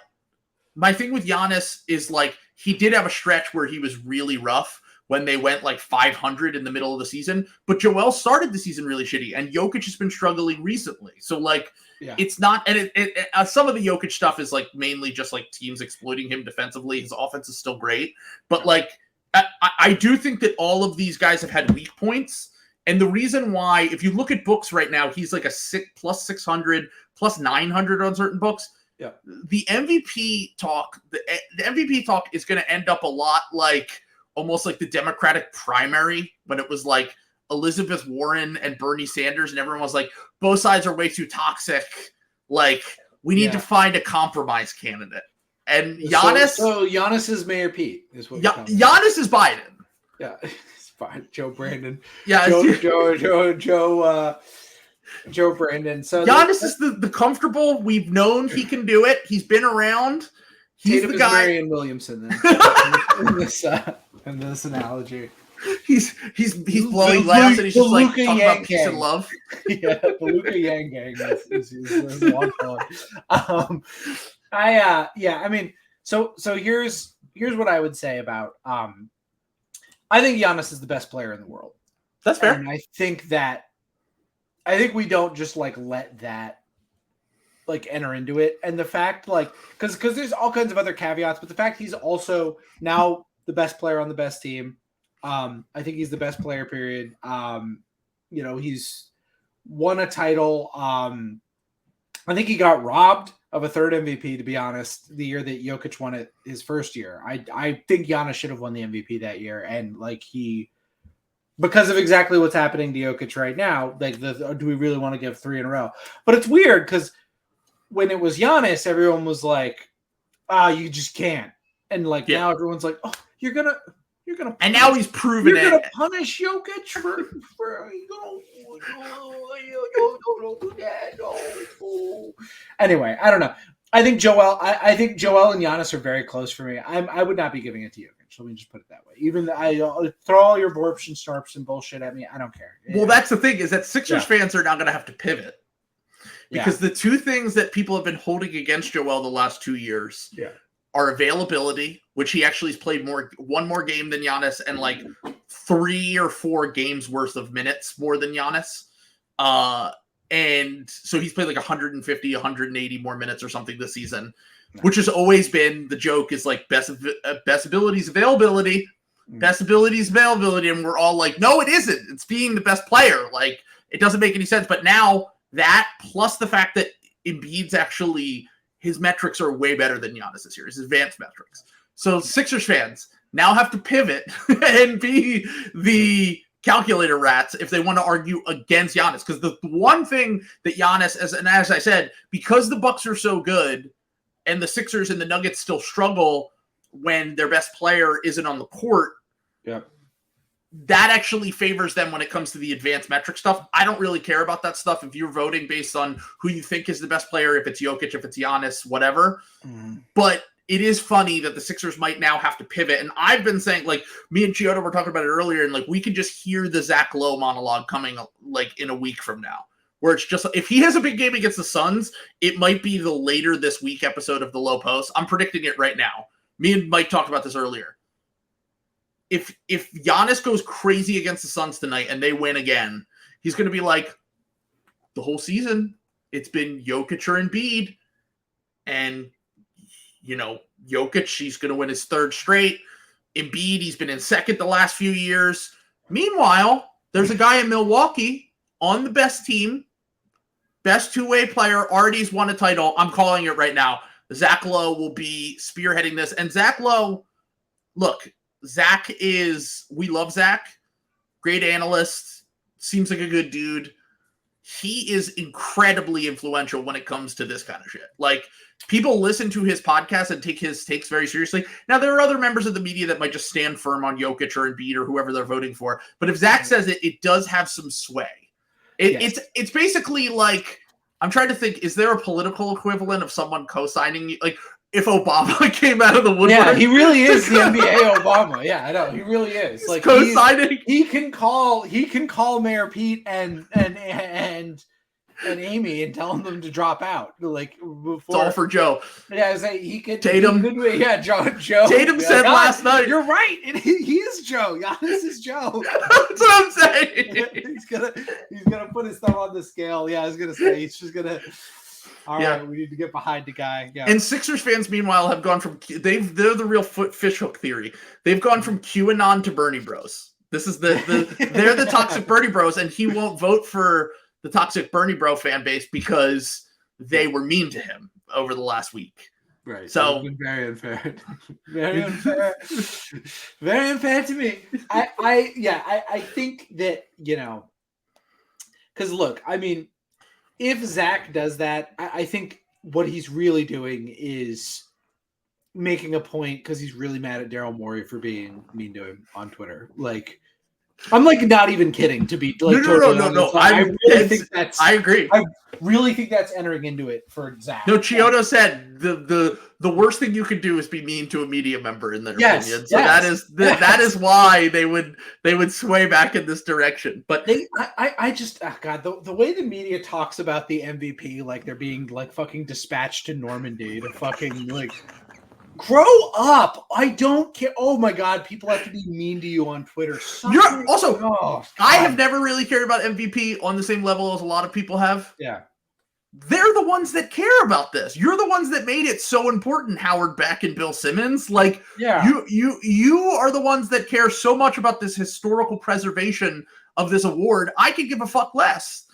my thing with Giannis is, like, he did have a stretch where he was really rough when they went like 500 in the middle of the season. But Joel started the season really shitty, and Jokic has been struggling recently. So, like, it's not, and some of the Jokic stuff is like mainly just like teams exploiting him defensively. His offense is still great, but like I do think that all of these guys have had weak points. And the reason why, if you look at books right now, he's like a plus 600, plus 900 on certain books. Yeah. The MVP talk, the MVP talk is going to end up a lot like almost like the Democratic primary when it was like Elizabeth Warren and Bernie Sanders, and everyone was like, both sides are way too toxic. Like, we need to find a compromise candidate. And Giannis. So Giannis is Mayor Pete, is what Giannis is Biden. Yeah. Fine. Joe Brandon. Yeah. Joe Brandon. So Giannis is the comfortable. We've known he can do it. He's been around. He's Tatum the guy. Marion Williamson then, in this analogy. He's blowing glass and he's just like talking about peace and love. Yeah, the Luka Yang gang is long called. I mean, so here's what I would say about I think Giannis is the best player in the world. That's fair. And I think we don't just like let that like enter into it. And the fact like because there's all kinds of other caveats, but the fact he's also now the best player on the best team. I think he's the best player, period. He's won a title. I think he got robbed of a third MVP, to be honest, the year that Jokic won it his first year. I think Giannis should have won the MVP that year. And like because of exactly what's happening to Jokic right now, like do we really want to give 3 in a row? But it's weird because when it was Giannis, everyone was like, you just can't. And like now everyone's like, oh, you're gonna and now he's proven you're gonna punish Jokic for don't do that. No. Anyway, I don't know. I think Joel and Giannis are very close for me. I would not be giving it to Jokic. Let me just put it that way. Even I throw all your Vorps and Snarps and bullshit at me. I don't care. Well, that's the thing is that Sixers fans are now going to have to pivot because the two things that people have been holding against Joel the last 2 years are availability, which he actually has played one more game than Giannis and like 3 or 4 games worth of minutes more than Giannis. And so he's played like 150, 180 more minutes or something this season, which has always been the joke is like best abilities availability, best abilities availability. And we're all like, no, it isn't. It's being the best player. Like, it doesn't make any sense. But now that plus the fact that Embiid's actually, his metrics are way better than Giannis this year, his advanced metrics. So Sixers fans now have to pivot and be the calculator rats if they want to argue against Giannis. Because the one thing that Giannis, as I said, because the Bucks are so good and the Sixers and the Nuggets still struggle when their best player isn't on the court, that actually favors them when it comes to the advanced metric stuff. I don't really care about that stuff. If you're voting based on who you think is the best player, if it's Jokic, if it's Giannis, whatever. But it is funny that the Sixers might now have to pivot. And I've been saying, like, me and Chiodo were talking about it earlier, and like we could just hear the Zach Lowe monologue coming like in a week from now, where it's just, if he has a big game against the Suns, it might be the later this week episode of the Low Post. I'm predicting it right now. Me and Mike talked about this earlier. If Giannis goes crazy against the Suns tonight and they win again, he's going to be like, the whole season, it's been Jokic or Embiid. And, you know, Jokic, he's going to win his third straight. Embiid, he's been in second the last few years. Meanwhile, there's a guy in Milwaukee on the best team, best two-way player, already's won a title. I'm calling it right now. Zach Lowe will be spearheading this. And Zach Lowe, look, Zach we love Zach, great analyst, seems like a good dude. He is incredibly influential when it comes to this kind of shit. Like, people listen to his podcast and take his takes very seriously. Now, there are other members of the media that might just stand firm on Jokic or Embiid or whoever they're voting for. But if Zach says it, it does have some sway. It's basically like, I'm trying to think, is there a political equivalent of someone co-signing? Like, if Obama came out of the woodwork. Yeah, he really is the NBA Obama. Yeah, I know. He really is. Like, co-signing. He can call Mayor Pete and Amy and tell them to drop out. Like, before. It's all for Joe. Yeah, I was like, he could. Tatum. Joe. Tatum said last night. You're right. He is Joe. Giannis is Joe. That's what I'm saying. he's gonna put his thumb on the scale. Yeah, I was gonna say he's just gonna. All right, we need to get behind the guy. Yeah. And Sixers fans, meanwhile, have gone from they're the real fishhook theory. They've gone from QAnon to Bernie Bros. This is they're the toxic Bernie Bros, and he won't vote for the toxic Bernie Bro fan base because they were mean to him over the last week. Right. So very unfair. Very unfair. Very unfair to me. I think that, you know, because look, I mean, if Zach does that, I think what he's really doing is making a point because he's really mad at Daryl Morey for being mean to him on Twitter. Like, I'm like not even kidding to be like no. I really think that's. I agree. I really think that's entering into it for Zach. No, Chiodo said the worst thing you could do is be mean to a media member in their opinion. So that is why they would sway back in this direction. But I just God, the way the media talks about the MVP like they're being like fucking dispatched to Normandy to fucking like. Grow up. I don't care. Oh my God. People have to be mean to you on Twitter. I have never really cared about MVP on the same level as a lot of people have. Yeah. They're the ones that care about this. You're the ones that made it so important, Howard Beck and Bill Simmons. Like, you are the ones that care so much about this historical preservation of this award. I could give a fuck less.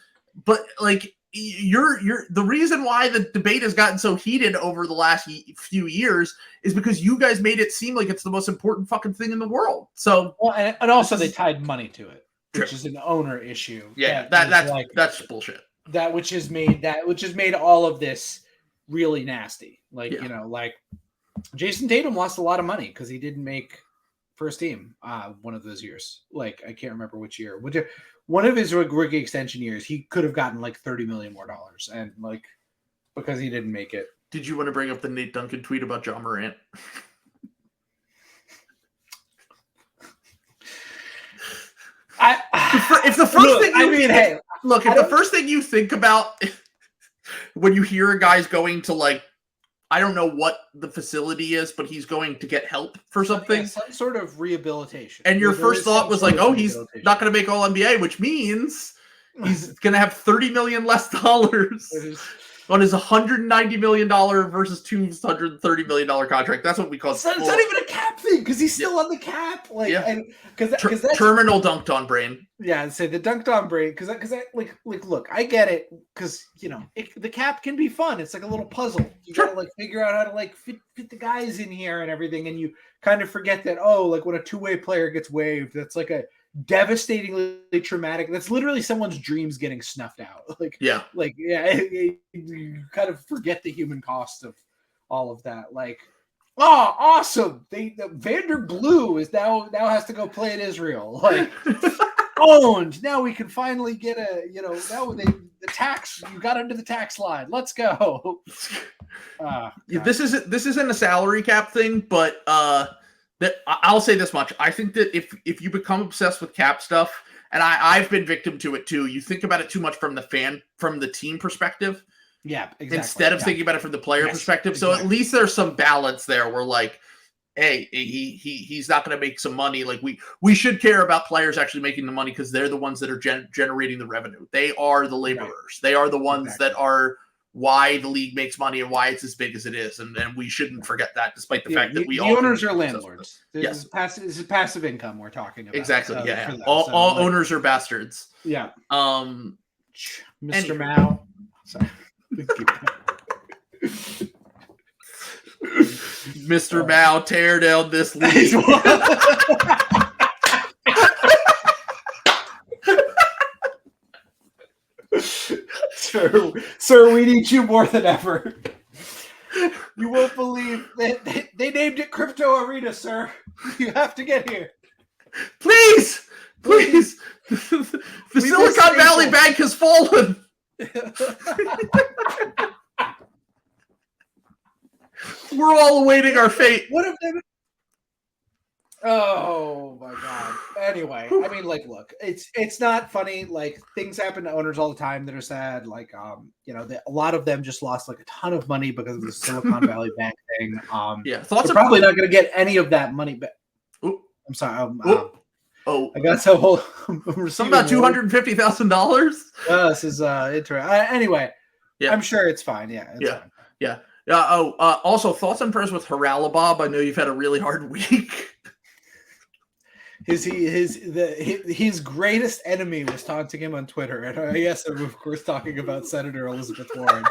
But like, you're the reason why the debate has gotten so heated over the last few years is because you guys made it seem like it's the most important fucking thing in the world. So, well, and also they tied money to it, which is an owner issue. Yeah, that's bullshit. Which has made all of this really nasty. Like, you know, like Jason Tatum lost a lot of money because he didn't make first team one of those years. Like, I can't remember which year. One of his rookie extension years, he could have gotten like $30 million more, and like because he didn't make it. Did you want to bring up the Nate Duncan tweet about John Morant? If the first thing you think about when you hear a guy's going to like, I don't know what the facility is, but he's going to get help for something. Yeah, some sort of rehabilitation. And your first thought was like, oh, he's not going to make All-NBA, which means He's going to have $30 million less on his $190 million versus $230 million contract. That's what we call it. It's not even a cap thing because he's still on the cap. Like, because that's terminal dunked on brain. Yeah, say the dunked on brain because look, I get it because the cap can be fun. It's like a little puzzle. You gotta like figure out how to like fit the guys in here and everything, and you kind of forget that like when a two-way player gets waived, that's like a devastatingly traumatic. That's literally someone's dreams getting snuffed out. You kind of forget the human cost of all of that. Like, oh, awesome! Vander Blue is now has to go play in Israel. Like, owned. Now we can finally get now the tax. You got under the tax line. Let's go. This isn't a salary cap thing, but I'll say this much. I think that if you become obsessed with cap stuff, and I've been victim to it too, you think about it too much from the team perspective. Yeah, exactly. Instead of thinking about it from the player perspective. Exactly. So at least there's some balance there where like, hey, he's not going to make some money. Like we should care about players actually making the money because they're the ones that are generating the revenue. They are the laborers. Right. They are the ones that are why the league makes money and why it's as big as it is. And we shouldn't forget that, despite the fact that the owners are landlords. This is passive income we're talking about. Exactly. All owners are bastards. Yeah. Mr. Mao. Sorry. Mr. Mao, tear down this league. Sir, we need you more than ever. You won't believe that they named it Crypto Arena, sir. You have to get here. Please. The Silicon Valley Bank has fallen. We're all awaiting our fate. What if they? Oh my god. Anyway, I mean, like, look, it's not funny. Like, things happen to owners all the time that are sad. Like, a lot of them just lost like a ton of money because of the Silicon Valley Bank thing. They're probably not going to get any of that money back. I'm sorry. I got so something about $250,000. This is interesting. Anyway, I'm sure it's fine. Yeah. Also, thoughts and prayers with Haralabob. I know you've had a really hard week. His greatest enemy was taunting him on Twitter, and I guess I'm of course talking about Senator Elizabeth Warren.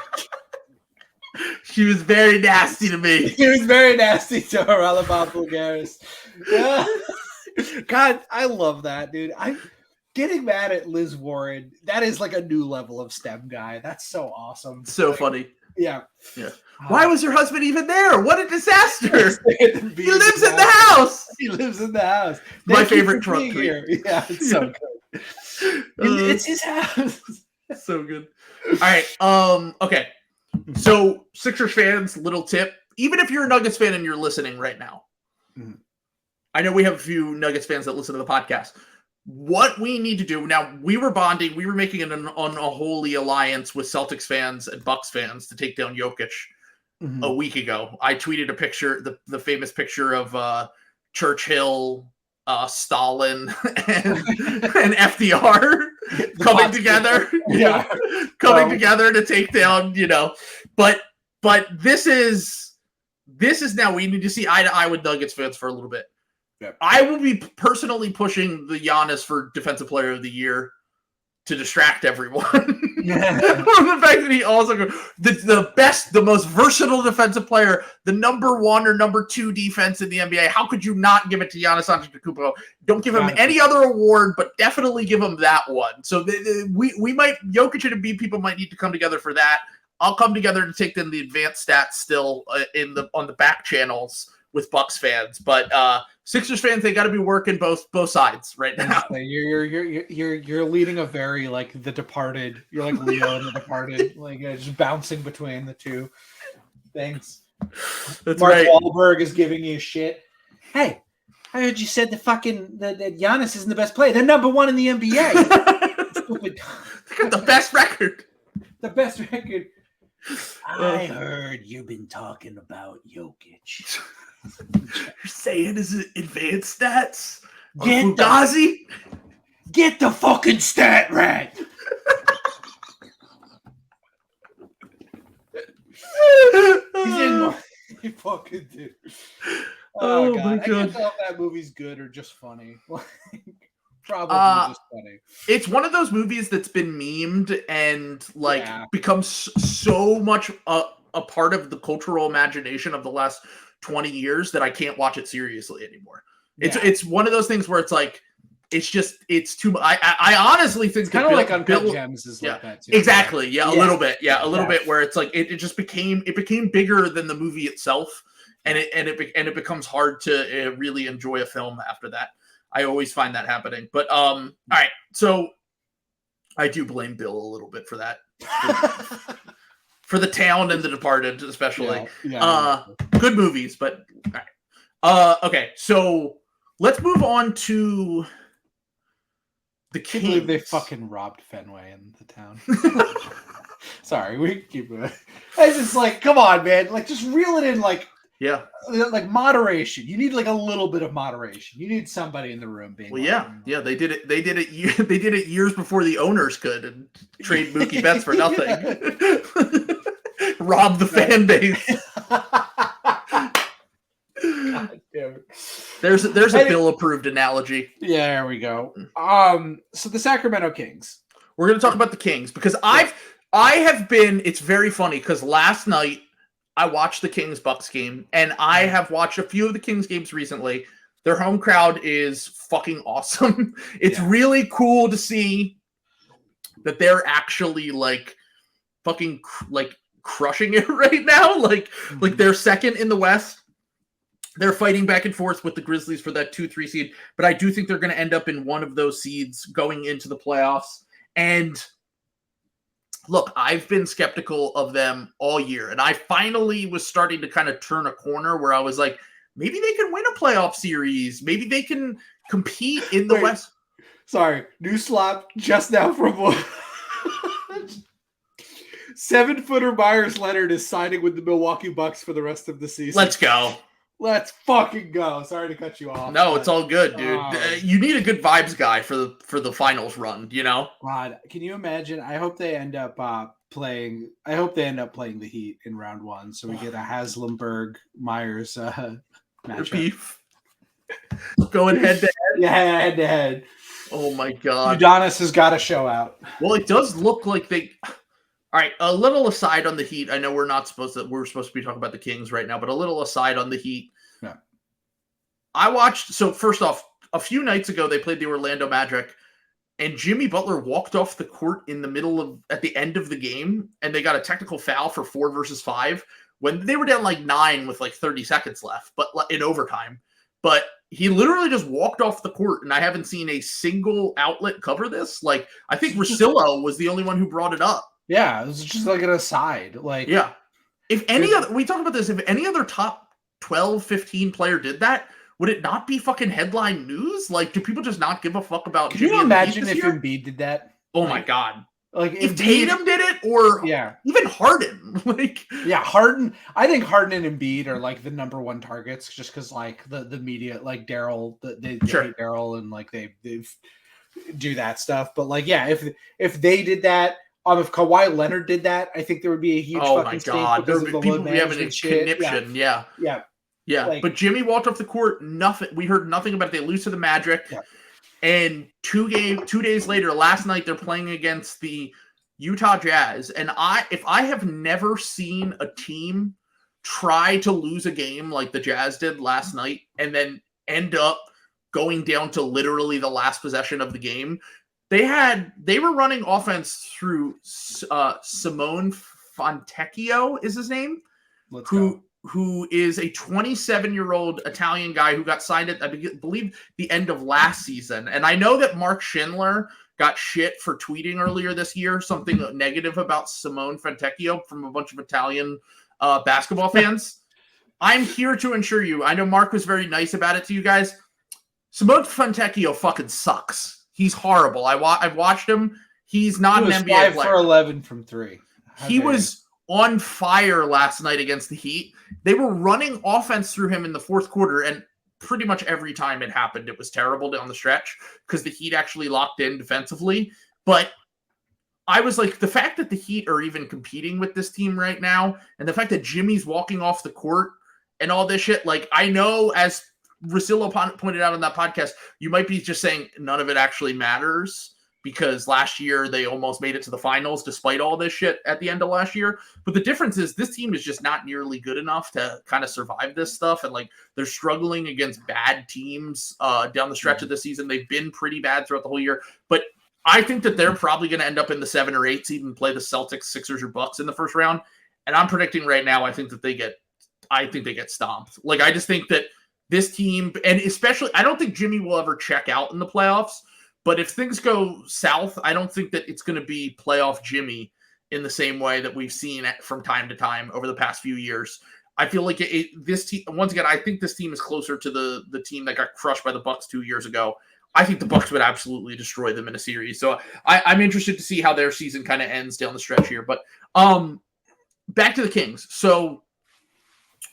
She was very nasty to me. She was very nasty to Haralabob Bulgaris. God, I love that, dude. I'm getting mad at Liz Warren. That is like a new level of STEM guy. That's so awesome. So funny. Yeah. Why was your husband even there? What a disaster! He lives in the house. He lives in the house. My favorite Trump tweet. Here. Yeah, it's so good. It's his house. So good. All right. Okay. So Sixers fans, little tip: even if you're a Nuggets fan and you're listening right now, I know we have a few Nuggets fans that listen to the podcast. What we need to do now, we were bonding, we were making an unholy alliance with Celtics fans and Bucks fans to take down Jokic a week ago. I tweeted a picture, the famous picture of Churchill, Stalin, and FDR coming together, coming together to take down, but this is now we need to see eye to eye with Nuggets fans for a little bit. I will be personally pushing the Giannis for Defensive Player of the Year to distract everyone. From the fact that he also the best, the most versatile defensive player, the number 1 or number 2 defense in the NBA. How could you not give it to Giannis Antetokounmpo? Don't give him any other award, but definitely give him that one. So we might, Jokic and Embiid people might need to come together for that. I'll come together to take them the advanced stats still on the back channels with Bucks fans, but Sixers fans, they got to be working both sides right now. You're leading a very like The Departed. You're like Leo in The Departed, like just bouncing between the two. Thanks. That's Mark right. Wahlberg is giving you shit. Hey, I heard you said that Giannis isn't the best player. They're number 1 in the NBA. Stupid. They got the best record. The best record. I heard you've been talking about Jokic. You're saying his advanced stats? Fugazi? Get the fucking stat rat. He's in my fucking dude. Oh god. I can't tell if that movie's good or just funny. Probably just funny. It's one of those movies that's been memed and like becomes so much a part of the cultural imagination of the last 20 years that I can't watch it seriously anymore. It's one of those things where it's like it's too much. I honestly think kind of like Uncut Gems is like that too. Exactly. A little bit. A little bit where it's like it just became bigger than the movie itself, and it becomes hard to really enjoy a film after that. I always find that happening. But all right. So I do blame Bill a little bit for that. For The Town and The Departed, especially. Good movies, but all right. Okay, so let's move on to the Kings. I can't believe they fucking robbed Fenway in The Town. Sorry, we keep moving. It's just like, come on, man. Like, just reel it in, like moderation. You need like a little bit of moderation. You need somebody in the room being. Well, they did it. They did it years before the owners could and trade Mookie Betts for nothing. Rob the fan base. God damn it. There's a Bill approved analogy. Yeah, there we go. So the Sacramento Kings. We're gonna talk about the Kings because I have been. It's very funny because last night I watched the Kings Bucks game, and I have watched a few of the Kings games recently. Their home crowd is fucking awesome. It's really cool to see that they're actually like fucking like crushing it right now. Like they're second in the West. They're fighting back and forth with the Grizzlies for that 2-3 seed, but I do think they're going to end up in one of those seeds going into the playoffs. And look, I've been skeptical of them all year, and I finally was starting to kind of turn a corner where I was like, maybe they can win a playoff series. Maybe they can compete in the West. Sorry, new slop just now from 7-footer Myers Leonard is signing with the Milwaukee Bucks for the rest of the season. Let's go. Let's fucking go. Sorry to cut you off. No, it's all good, dude. You need a good vibes guy for the finals run, you know? God, can you imagine? I hope they end up playing the Heat in round one, so we get a Haslemberg Myers matchup. Beef. Going head to head. Yeah, head to head. Oh my god. Udonis has got to show out. Well, it does look like they. All right, a little aside on the Heat. I know we're supposed to be talking about the Kings right now, but a little aside on the Heat. Yeah. I watched. So first off, a few nights ago they played the Orlando Magic, and Jimmy Butler walked off the court at the end of the game, and they got a technical foul for 4 versus 5 when they were down like 9 with like 30 seconds left, but in overtime. But he literally just walked off the court, and I haven't seen a single outlet cover this. Like, I think Russillo was the only one who brought it up. Yeah, it was just like an aside. Like, yeah. If any other, we talked about this, if any other top 12, 15 player did that, would it not be fucking headline news? Like, do people just not give a fuck about Can you imagine if Embiid did that? Oh my God. Like if Tatum did it, or even Harden. Like, Harden. I think Harden and Embiid are like the number one targets just because like the media, like Daryl, they hate Daryl and like they do that stuff. But like, if they did that, if Kawhi Leonard did that, I think there would be a huge fucking stink because of the people would be having a conniption. Yeah. Like, but Jimmy walked off the court. Nothing. We heard nothing about it. They lose to the Magic. Yeah. And 2 days later, last night, they're playing against the Utah Jazz. And if I have never seen a team try to lose a game like the Jazz did last night and then end up going down to literally the last possession of the game. They were running offense through Simone Fontecchio is his name, who is a 27-year-old Italian guy who got signed at, I believe, the end of last season. And I know that Mark Schindler got shit for tweeting earlier this year something negative about Simone Fontecchio from a bunch of Italian basketball fans. I'm here to assure you, I know Mark was very nice about it to you guys. Simone Fontecchio fucking sucks. He's horrible. I've watched him. He's not an NBA player. 5 for 11 from 3. He was on fire last night against the Heat. They were running offense through him in the fourth quarter, and pretty much every time it happened, it was terrible down the stretch because the Heat actually locked in defensively. But I was like, the fact that the Heat are even competing with this team right now, and the fact that Jimmy's walking off the court and all this shit, like, I know, as Russillo pointed out on that podcast, you might be just saying none of it actually matters because last year they almost made it to the finals despite all this shit at the end of last year. But the difference is this team is just not nearly good enough to kind of survive this stuff. And like, they're struggling against bad teams down the stretch of the season. They've been pretty bad throughout the whole year, but I think that they're probably going to end up in the 7 or 8 seed and play the Celtics, Sixers, or Bucks in the first round. And I'm predicting right now, I think they get stomped. Like, I just think that this team, and especially, I don't think Jimmy will ever check out in the playoffs, but if things go south, I don't think that it's going to be playoff Jimmy in the same way that we've seen it from time to time over the past few years. I feel like this team, once again, I think this team is closer to the team that got crushed by the Bucks 2 years ago. I think the Bucks would absolutely destroy them in a series. So I'm interested to see how their season kind of ends down the stretch here. But back to the Kings. So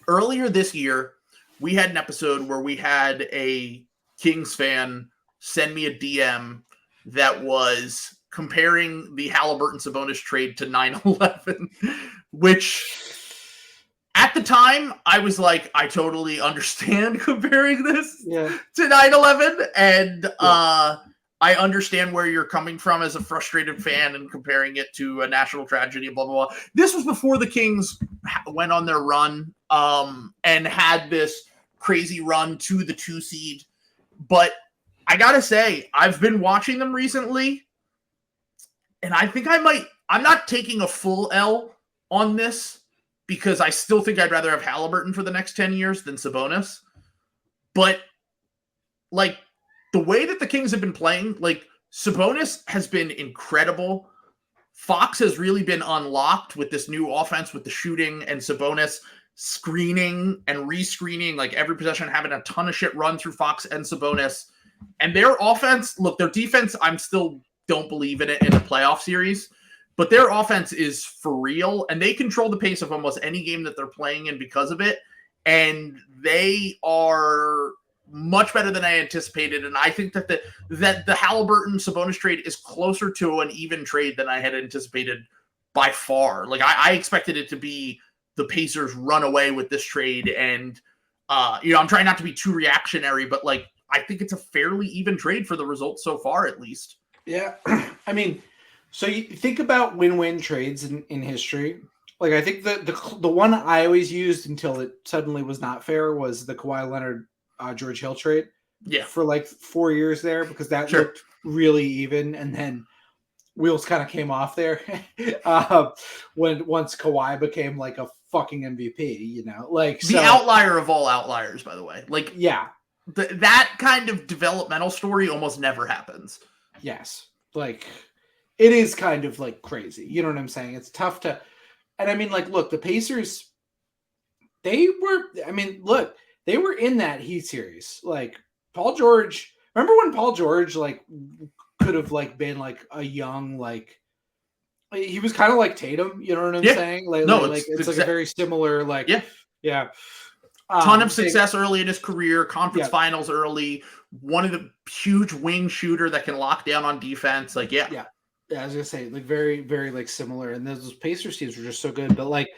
earlier this year, we had an episode where we had a Kings fan send me a DM that was comparing the Haliburton-Sabonis trade to 9/11, which at the time, I was like, I totally understand comparing this to 9/11, and I understand where you're coming from as a frustrated fan and comparing it to a national tragedy, blah, blah, blah. This was before the Kings went on their run and had this crazy run to the 2 seed. But I got to say, I've been watching them recently, and I think I'm not taking a full L on this, because I still think I'd rather have Haliburton for the next 10 years than Sabonis. But, like, the way that the Kings have been playing, like, Sabonis has been incredible. Fox has really been unlocked with this new offense with the shooting, and Sabonis screening and rescreening, like, every possession, having a ton of shit run through Fox and Sabonis. And their offense, look, their defense, I'm still don't believe in it in a playoff series. But their offense is for real, and they control the pace of almost any game that they're playing in because of it. And they are much better than I anticipated. And I think that the Haliburton-Sabonis trade is closer to an even trade than I had anticipated by far. Like, I expected it to be the Pacers run away with this trade. And, I'm trying not to be too reactionary, but, like, I think it's a fairly even trade for the results so far, at least. Yeah. I mean, so you think about win-win trades in history. Like, I think the one I always used until it suddenly was not fair was the Kawhi Leonard George Hill trade. Yeah. For like 4 years there, because that looked really even, and then wheels kind of came off there once Kawhi became like a fucking MVP. Like the outlier of all outliers, by the way. Like, yeah, that kind of developmental story almost never happens. Yes, like. It is kind of like crazy. You know what I'm saying? It's tough to, and I mean, like, look, the Pacers, they were in that Heat series. Like, Paul George, remember when Paul George, like, could have, like, been, like, a young, like, he was kind of like Tatum, you know what I'm saying? Like, it's like a very similar, like, yeah. Ton of success early in his career, conference finals early, one of the huge wing shooter that can lock down on defense. Like, yeah, I was gonna say, like, very, very, like, similar, and those Pacers teams were just so good. But, like,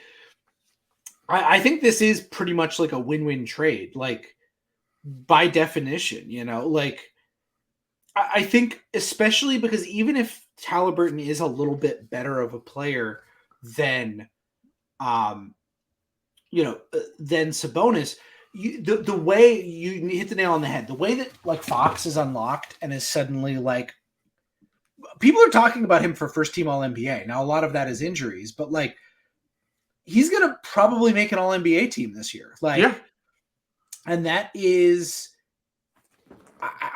I think this is pretty much like a win-win trade, like, by definition. Like, I think especially because even if Haliburton is a little bit better of a player than, than Sabonis, the way you hit the nail on the head, the way that, like, Fox is unlocked and is suddenly, like. People are talking about him for first team All-NBA. Now, a lot of that is injuries, but, like, he's going to probably make an All-NBA team this year. Like, and that is,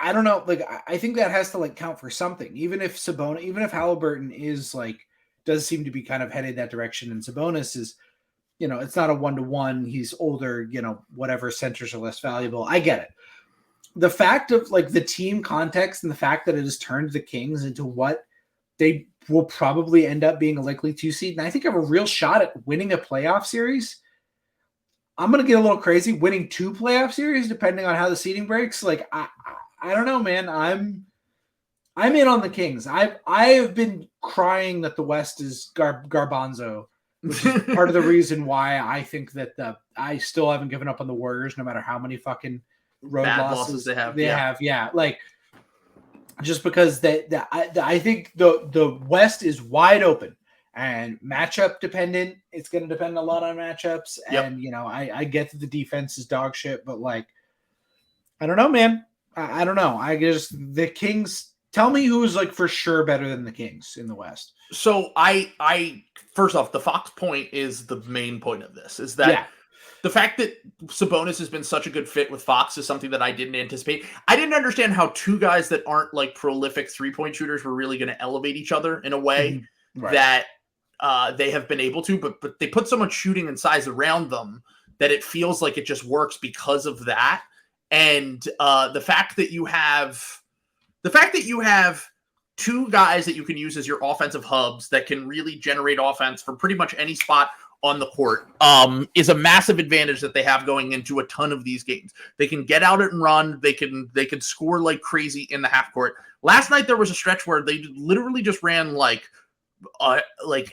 I don't know. Like, I think that has to, like, count for something. Even if Haliburton is, like, does seem to be kind of headed that direction, and Sabonis is, it's not a 1-to-1. He's older, whatever, centers are less valuable. I get it. The fact of, like, the team context and the fact that it has turned the Kings into what they will probably end up being a likely 2 seed, and I think have a real shot at winning a playoff series. I'm gonna get a little crazy. Winning 2 playoff series, depending on how the seeding breaks. Like I don't know, man. I'm in on the Kings. I have been crying that the West is garbanzo, which is part of the reason why I think that I still haven't given up on the Warriors, no matter how many fucking road Bad losses they have. Yeah, like just because I think the West is wide open and matchup dependent. It's going to depend a lot on matchups, and I get that the defense is dog shit, but like I don't know, man. I don't know. The Kings. Tell me who's like for sure better than the Kings in the West. So I first off, the Fox point is the main point of this, is that the fact that Sabonis has been such a good fit with Fox is something that I didn't anticipate. I didn't understand how 2 guys that aren't like prolific 3-point shooters were really going to elevate each other in a way that they have been able to, but they put so much shooting and size around them that it feels like it just works because of that. And the fact that you have 2 guys that you can use as your offensive hubs that can really generate offense from pretty much any spot on the court is a massive advantage that they have going into a ton of these games. They can get out and run. They can score like crazy in the half court. Last night there was a stretch where they literally just ran like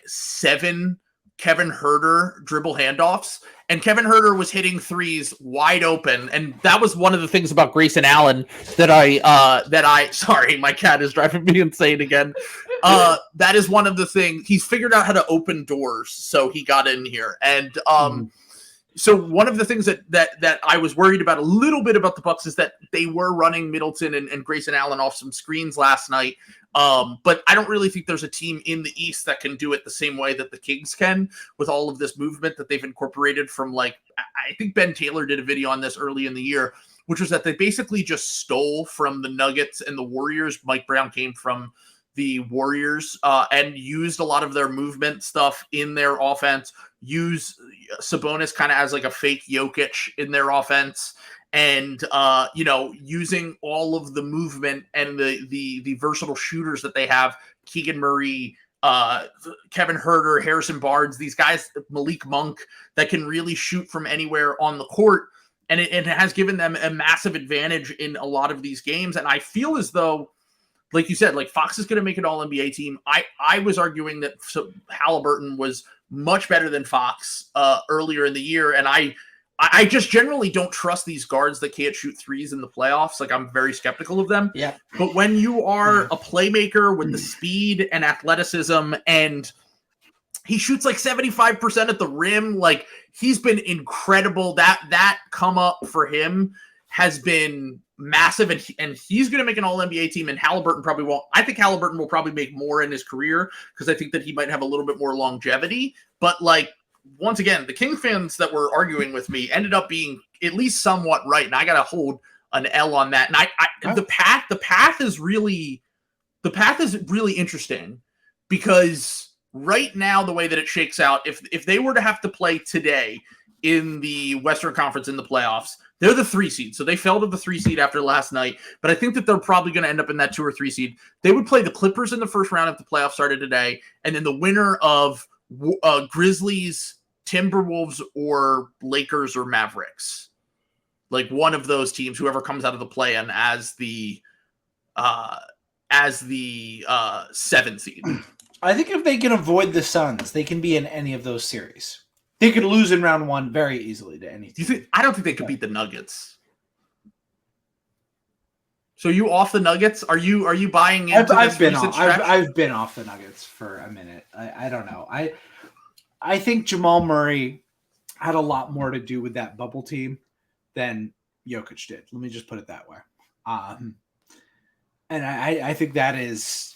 7 Kevin Huerter dribble handoffs, and Kevin Huerter was hitting threes wide open. And that was one of the things about Grayson Allen that I sorry, my cat is driving me insane again. That is one of the things he's figured out how to open doors. So he got in here. And, so one of the things that I was worried about a little bit about the Bucks is that they were running Middleton and Grayson Allen off some screens last night. But I don't really think there's a team in the East that can do it the same way that the Kings can, with all of this movement that they've incorporated from, like, I think Ben Taylor did a video on this early in the year, which was that they basically just stole from the Nuggets and the Warriors. Mike Brown came from the Warriors and used a lot of their movement stuff in their offense, use Sabonis kind of as like a fake Jokic in their offense, and using all of the movement and the versatile shooters that they have, Keegan Murray, Kevin Huerter, Harrison Barnes, these guys, Malik Monk, that can really shoot from anywhere on the court. And it has given them a massive advantage in a lot of these games. And I feel as though, like you said, like Fox is going to make an all-NBA team. I was arguing that Halliburton was much better than Fox earlier in the year. And I just generally don't trust these guards that can't shoot threes in the playoffs. Like, I'm very skeptical of them. Yeah. But when you are a playmaker with the speed and athleticism, and he shoots like 75% at the rim, like, he's been incredible. That come up for him has been massive, and he's going to make an all-NBA team, and Halliburton probably won't. I think Halliburton will probably make more in his career because I think that he might have a little bit more longevity. But, like, once again, the King fans that were arguing with me ended up being at least somewhat right, and I got to hold an L on that. And the path is really interesting, because right now, the way that it shakes out, if they were to have to play today in the Western Conference in the playoffs, they're the 3 seed. So they fell to the 3 seed after last night, but I think that they're probably going to end up in that 2 or 3 seed. They would play the Clippers in the first round if the playoffs started today, and then the winner of Grizzlies, Timberwolves, or Lakers or Mavericks. Like, one of those teams, whoever comes out of the play-in as the 7 seed. I think if they can avoid the Suns, they can be in any of those series. They could lose in round 1 very easily to any team. I don't think they could beat the Nuggets. So you off the Nuggets? Are you buying into I've been off the Nuggets for a minute. I don't know. I think Jamal Murray had a lot more to do with that bubble team than Jokic did. Let me just put it that way. And I think that is,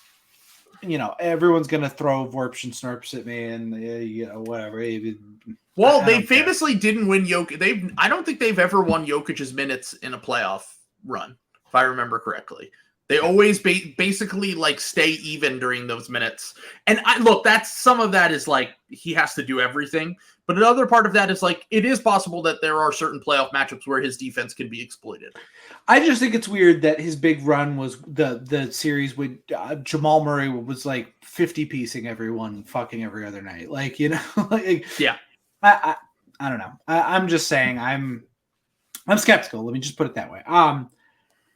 everyone's going to throw Vorps and Snurps at me and, whatever. Well, they famously didn't win Jokic. I don't think they've ever won Jokic's minutes in a playoff run, if I remember correctly. They always basically like stay even during those minutes. And some of that is like he has to do everything. But another part of that is like it is possible that there are certain playoff matchups where his defense can be exploited. I just think it's weird that his big run was the series with Jamal Murray was like 50-piecing everyone fucking every other night. Like, yeah. I don't know. I'm just saying I'm skeptical. Let me just put it that way.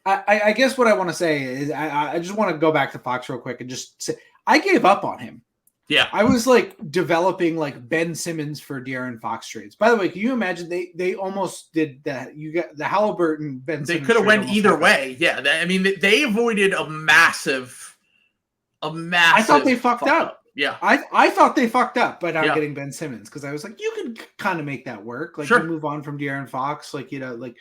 I guess what I want to say is I just want to go back to Fox real quick and just say I gave up on him. Yeah. I was like developing like Ben Simmons for De'Aaron Fox trades. By the way, can you imagine they almost did that? You got the Halliburton Ben They Simmons. could have went either happened. way. Yeah. I mean, they avoided a massive. I thought they fucked up. Yeah. I thought they fucked up by not getting Ben Simmons because I was like, you can kind of make that work. Like you move on from De'Aaron Fox, like like.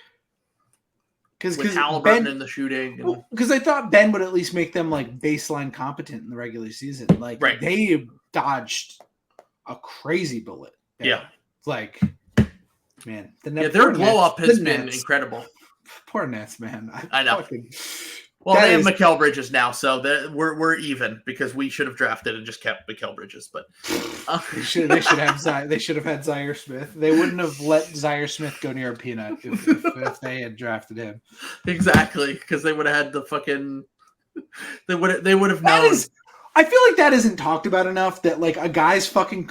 Because Halliburton in the shooting. Because I thought Ben would at least make them like baseline competent in the regular season. Like they dodged a crazy bullet. There. Yeah. Like, man. Their blow up has been incredible. Poor Nets, man. I know. Well, they have Mikal Bridges now, so we're even because we should have drafted and just kept Mikal Bridges. But they should have had Zaire Smith. They wouldn't have let Zaire Smith go near a peanut if they had drafted him. Exactly, because they would have had the fucking. They would have known. I feel like that isn't talked about enough. That like a guy's fucking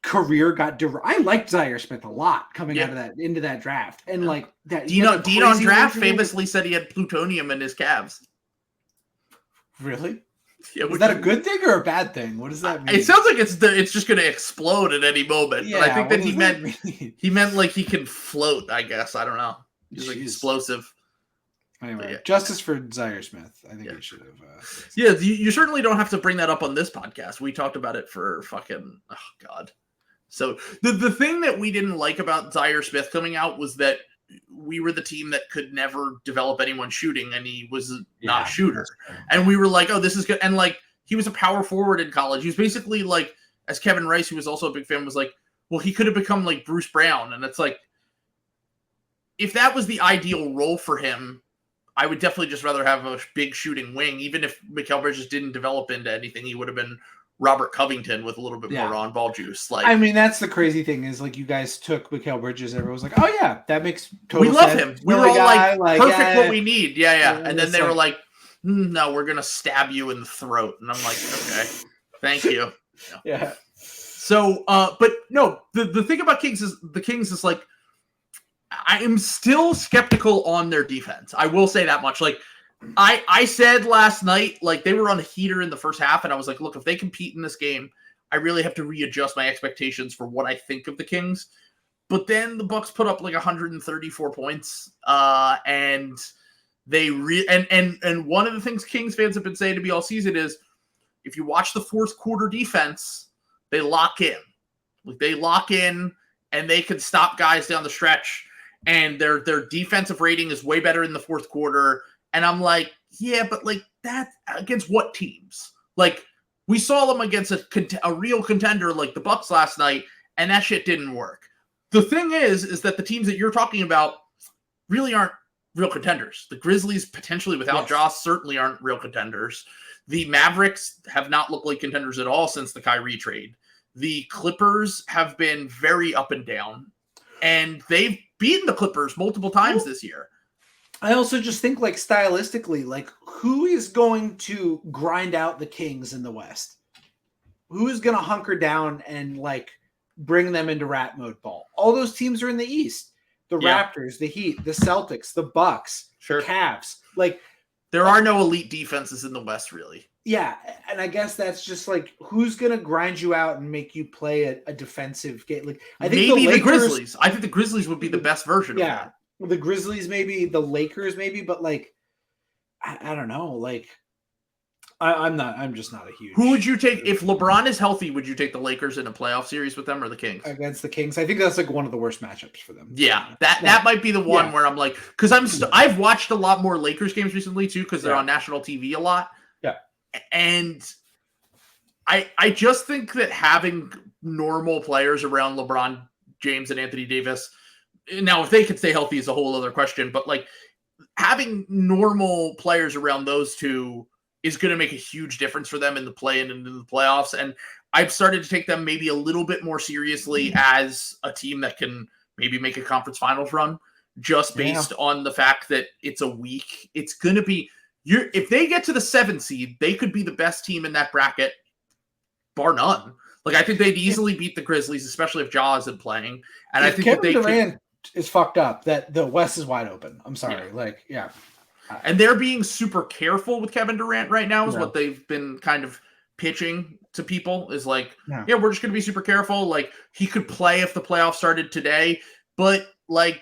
career got. I liked Zaire Smith a lot coming out of into that draft, and like that. Dean on draft famously said he had plutonium in his calves. Really? Yeah, is that a good thing or a bad thing? What does that mean? It sounds like it's just going to explode at any moment. Yeah, but I think that he meant like he can float. I guess I don't know. He's like explosive. Anyway, justice for Zaire Smith. I think he should have. You certainly don't have to bring that up on this podcast. We talked about it for fucking God. So the thing that we didn't like about Zaire Smith coming out was that we were the team that could never develop anyone shooting, and he was not a shooter. And we were like, oh, this is good. And like he was a power forward in college. He was basically like, as Kevin Rice, who was also a big fan, was like, well, he could have become like Bruce Brown. And it's like, if that was the ideal role for him, I would definitely just rather have a big shooting wing. Even if Mikal Bridges didn't develop into anything, he would have been Robert Covington with a little bit more on-ball juice. Like, I mean, that's the crazy thing is like you guys took Mikal Bridges. Everyone was like, "Oh yeah, that makes total sense." We love him. We were all like perfect what we need. Yeah. And then they were like, "No, we're gonna stab you in the throat." And I'm like, "Okay, thank you." Yeah. So, but no, the thing about the Kings is like, I am still skeptical on their defense. I will say that much. Like, I said last night, like they were on a heater in the first half, and I was like, look, if they compete in this game, I really have to readjust my expectations for what I think of the Kings. But then the Bucks put up like 134 points, and they and one of the things Kings fans have been saying to me all season is, if you watch the fourth quarter defense, they lock in, and they can stop guys down the stretch, and their defensive rating is way better in the fourth quarter. And I'm like, yeah, but like that against what teams? Like we saw them against a real contender like the Bucks last night, and that shit didn't work. The thing is that the teams that you're talking about really aren't real contenders. The Grizzlies, potentially without Joss, certainly aren't real contenders. The Mavericks have not looked like contenders at all since the Kyrie trade. The Clippers have been very up and down, and they've beaten the Clippers multiple times this year. I also just think like stylistically, like who is going to grind out the Kings in the West? Who is going to hunker down and like bring them into rat mode ball? All those teams are in the East. The Raptors, the Heat, the Celtics, the Bucks, the Cavs. Like there are no elite defenses in the West, really. Yeah, and I guess that's just like who's going to grind you out and make you play a defensive game. Like I think maybe the Grizzlies. I think the Grizzlies would be the best version of that. The Grizzlies, maybe the Lakers, maybe, but like, I don't know. Like, I'm just not a huge. Who would you take if LeBron is healthy? Would you take the Lakers in a playoff series with them or the Kings? Against the Kings, I think that's like one of the worst matchups for them. Yeah, that might be the one where I'm like, because I've watched a lot more Lakers games recently too, because they're on national TV a lot. Yeah, and I just think that having normal players around LeBron James and Anthony Davis. Now, if they could stay healthy is a whole other question, but like having normal players around those two is going to make a huge difference for them in the play and into the playoffs. And I've started to take them maybe a little bit more seriously as a team that can maybe make a conference finals run just based on the fact that it's a week. It's going to be if they get to the 7th seed, they could be the best team in that bracket, bar none. Like, I think they'd easily beat the Grizzlies, especially if Ja isn't playing. And I think Kevin that they Durant is fucked up. That the West is wide open. I'm sorry. And they're being super careful with Kevin Durant right now is what they've been kind of pitching to people is like, we're just going to be super careful. Like, he could play if the playoffs started today, but like,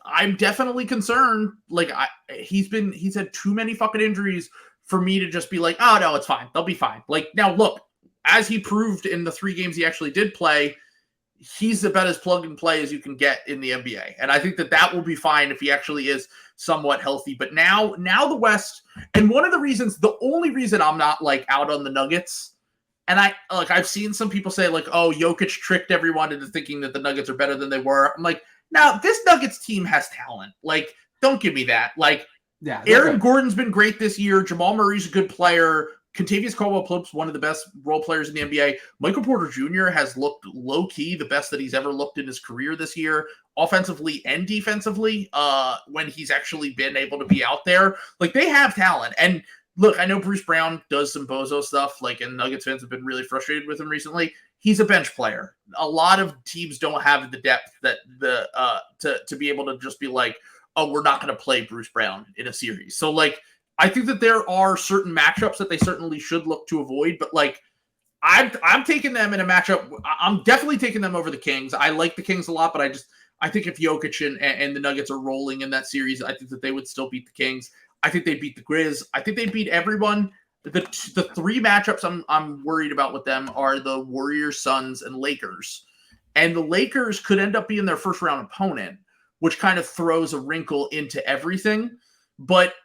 I'm definitely concerned. Like, he's had too many fucking injuries for me to just be like, oh no, it's fine. They'll be fine. Like, now look, as he proved in the 3 games he actually did play, he's about as plug and play as you can get in the NBA. And I think that will be fine if he actually is somewhat healthy. But now the West, and the only reason I'm not like out on the Nuggets, and I've seen some people say like, oh, Jokic tricked everyone into thinking that the Nuggets are better than they were. I'm like, now this Nuggets team has talent. Like, don't give me that. Like, Aaron Gordon's been great this year. Jamal Murray's a good player. Contavious Caldwell-Pope's one of the best role players in the NBA. Michael Porter Jr. has looked low-key the best that he's ever looked in his career this year, offensively and defensively, when he's actually been able to be out there. Like, they have talent. And look, I know Bruce Brown does some bozo stuff, like, and Nuggets fans have been really frustrated with him recently. He's a bench player. A lot of teams don't have the depth that to be able to just be like, oh, we're not going to play Bruce Brown in a series. So, like, I think that there are certain matchups that they certainly should look to avoid, but like I'm taking them in a matchup. I'm definitely taking them over the Kings. I like the Kings a lot, but I think if Jokic and the Nuggets are rolling in that series, I think that they would still beat the Kings. I think they beat the Grizz. I think they beat everyone. The 3 matchups I'm worried about with them are the Warriors, Suns, and Lakers. And the Lakers could end up being their first round opponent, which kind of throws a wrinkle into everything. But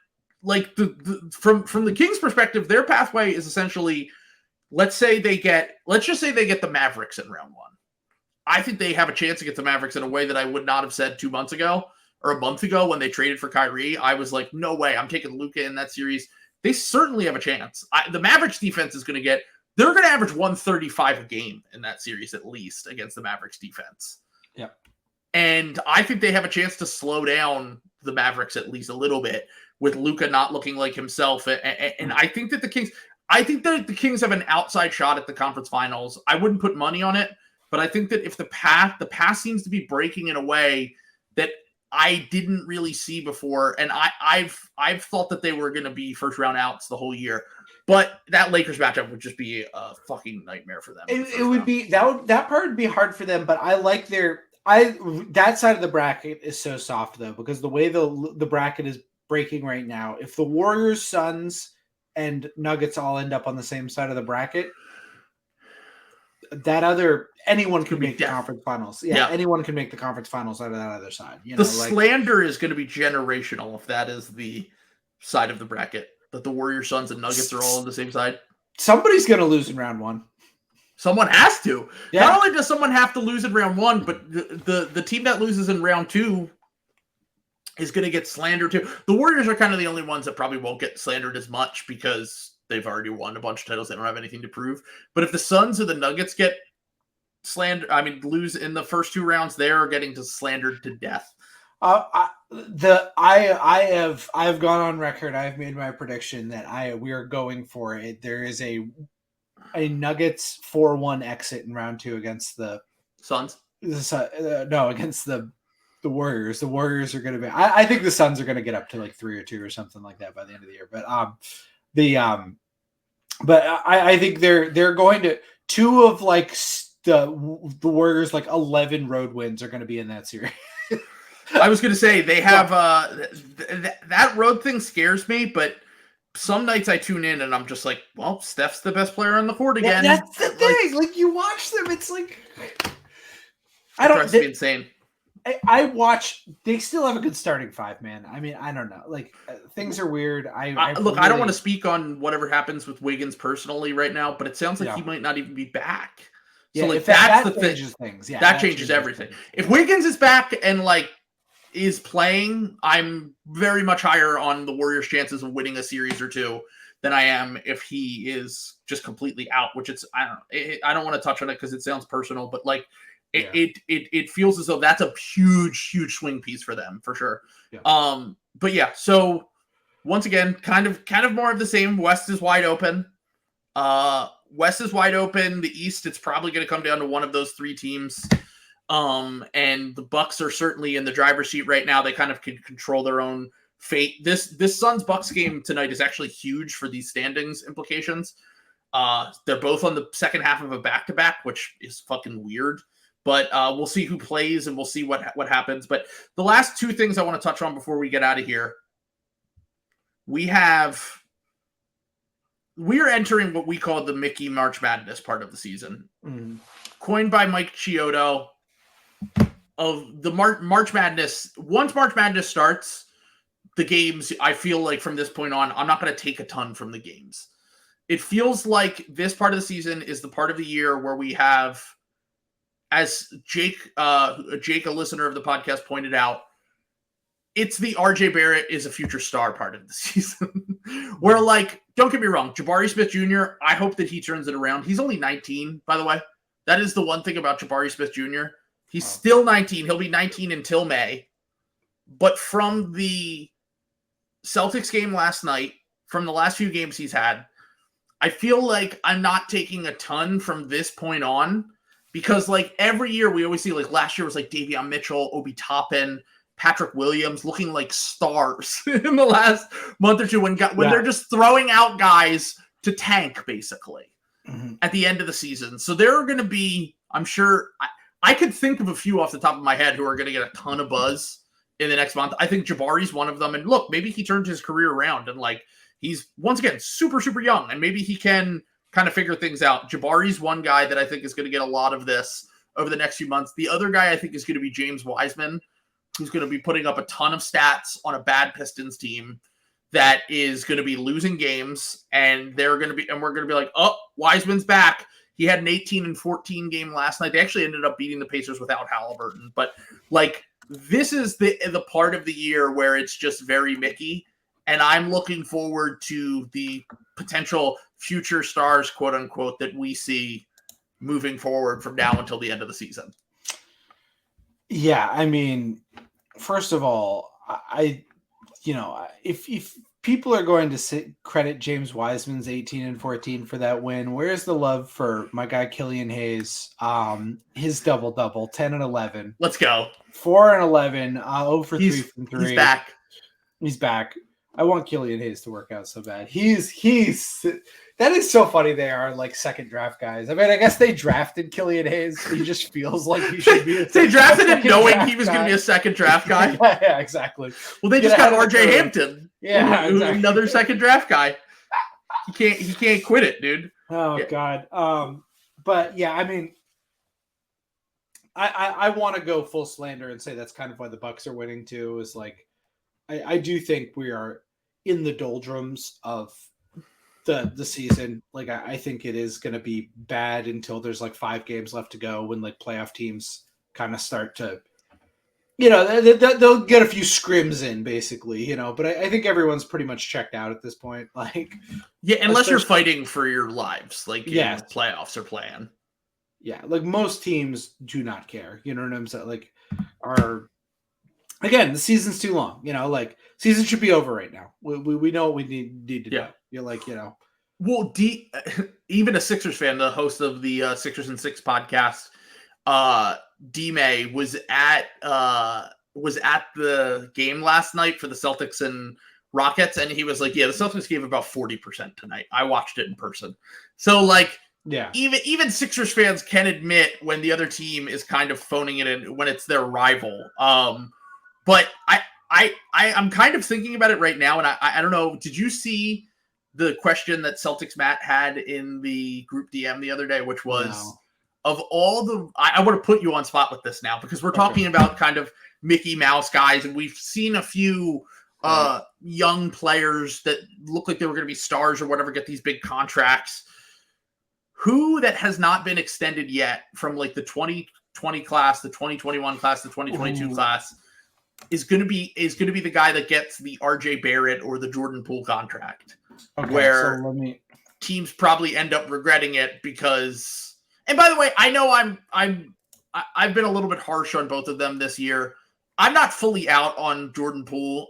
like from the Kings' perspective, their pathway is essentially, let's just say they get the Mavericks in round 1. I think they have a chance to get the Mavericks in a way that I would not have said 2 months ago or a month ago when they traded for Kyrie. I was like, no way, I'm taking Luka in that series. They certainly have a chance. The Mavericks defense is going to they're going to average 135 a game in that series at least against the Mavericks defense. Yeah. And I think they have a chance to slow down the Mavericks at least a little bit with Luka not looking like himself. And I think that the Kings have an outside shot at the conference finals. I wouldn't put money on it, but I think that if the path seems to be breaking in a way that I didn't really see before. And I've thought that they were going to be first round outs the whole year, but that Lakers matchup would just be a fucking nightmare for them. It would be, that part would be hard for them, but I like that side of the bracket is so soft though, because the way the bracket is breaking right now, if the Warriors, Suns, and Nuggets all end up on the same side of the bracket, anyone can make the conference finals. Yeah, anyone can make the conference finals out of that other side. Slander is going to be generational if that is the side of the bracket, that the Warriors, Suns, and Nuggets are all on the same side. Somebody's going to lose in round 1. Someone has to. Yeah. Not only does someone have to lose in round 1, but the team that loses in round 2 is going to get slandered too. The Warriors are kind of the only ones that probably won't get slandered as much because they've already won a bunch of titles. They don't have anything to prove. But if the Suns or the Nuggets get lose in the first 2 rounds, they're getting slandered to death. I have gone on record. I've made my prediction that we are going for it. There is a Nuggets 4-1 exit in round 2 against the Suns. Against the Warriors. The Warriors are going to be. I think the Suns are going to get up to like 3 or 2 or something like that by the end of the year. But I think they're going to 2 of like the Warriors like 11 road wins are going to be in that series. I was going to say they have that road thing scares me, but some nights I tune in and I'm just like, well, Steph's the best player on the court again. That's the thing. Like you watch them, it's like it drives me insane. I watch. They still have a good starting 5, man. I mean, I don't know. Like things are weird. I don't want to speak on whatever happens with Wiggins personally right now, but it sounds like he might not even be back. Yeah, so like that's the thing. Things. Yeah, that changes everything. If Wiggins is back and like is playing, I'm very much higher on the Warriors' chances of winning a series or 2 than I am if he is just completely out. Which I don't want to touch on it because it sounds personal, but like. It feels as though that's a huge swing piece for them for sure. Yeah. But yeah, so once again, kind of more of the same. West is wide open. West is wide open. The East, it's probably going to come down to one of those three teams. And the Bucks are certainly in the driver's seat right now. They kind of can control their own fate. This Suns Bucks game tonight is actually huge for these standings implications. They're both on the second half of a back-to-back, which is fucking weird. But we'll see who plays and we'll see what happens. But the last two things I want to touch on before we get out of here. We are entering what we call the Mickey March Madness part of the season. Coined by Mike Chiodo. Of the March Madness, once March Madness starts, the games, I feel like from this point on, I'm not going to take a ton from the games. It feels like this part of the season is the part of the year where we have, as Jake, a listener of the podcast, pointed out, it's the RJ Barrett is a future star part of the season. Where, like, don't get me wrong, Jabari Smith Jr., I hope that he turns it around. He's only 19, by the way. That is the one thing about Jabari Smith Jr. He's still 19. He'll be 19 until May. But from the Celtics game last night, from the last few games he's had, I feel like I'm not taking a ton from this point on because, like, every year we always see, like, last year was, like, Davion Mitchell, Obi Toppin, Patrick Williams looking like stars in the last month or two when they're just throwing out guys to tank, basically, at the end of the season. So there are going to be, I'm sure, I could think of a few off the top of my head who are going to get a ton of buzz in the next month. I think Jabari's one of them. And look, maybe he turned his career around and, like, he's, once again, super, super young. And maybe he can kind of figure things out. Jabari's one guy that I think is going to get a lot of this over the next few months. The other guy I think is going to be James Wiseman, who's going to be putting up a ton of stats on a bad Pistons team that is going to be losing games. And we're going to be like, oh, Wiseman's back. He had an 18-14 game last night. They actually ended up beating the Pacers without Halliburton. But, like, this is the part of the year where it's just very Mickey. And I'm looking forward to the potential future stars, quote unquote, that we see moving forward from now until the end of the season. Yeah, I mean, first of all, if people are going to credit James Wiseman's 18-14 for that win, where's the love for my guy Killian Hayes? His double-double, 10 and 11. Let's go. 4 and 11, 0 for 3 from 3. He's back. I want Killian Hayes to work out so bad. That is so funny. They are like second draft guys. I mean, I guess they drafted Killian Hayes. He just feels like he should be. They drafted him knowing he was going to be a second draft guy. Yeah, exactly. Well, they just got RJ Hampton. Yeah, exactly. Another second draft guy. He can't quit it, dude. Oh yeah. God. But yeah, I mean, I want to go full slander and say that's kind of why the Bucks are winning too. Is like, I do think we are in the doldrums of the season. Like, I think it is going to be bad until there's like 5 games left to go when like playoff teams kind of start to, they'll get a few scrims in basically, but I think everyone's pretty much checked out at this point. Like, yeah, unless you're fighting for your lives, like yeah, playoffs are playing. Yeah. Like most teams do not care. You know what I'm saying? Like again, the season's too long, like season should be over right now. We know what we need to do. You're like, Well, even a Sixers fan, the host of the Sixers and Six podcast, D-May was at the game last night for the Celtics and Rockets. And he was like, yeah, the Celtics gave about 40% tonight. I watched it in person. So like, yeah, even Sixers fans can admit when the other team is kind of phoning it in when it's their rival. But I'm kind of thinking about it right now, and I don't know. Did you see the question that Celtics Matt had in the group DM the other day, which was of all the? I want to put you on spot with this now because we're talking about kind of Mickey Mouse guys, and we've seen a few young players that look like they were going to be stars or whatever get these big contracts. Who that has not been extended yet from like the 2020 class, the 2021 class, the 2022 class? Is going to be the guy that gets the RJ Barrett or the Jordan Poole contract, where teams probably end up regretting it because. And by the way, I know I've been a little bit harsh on both of them this year. I'm not fully out on Jordan Poole.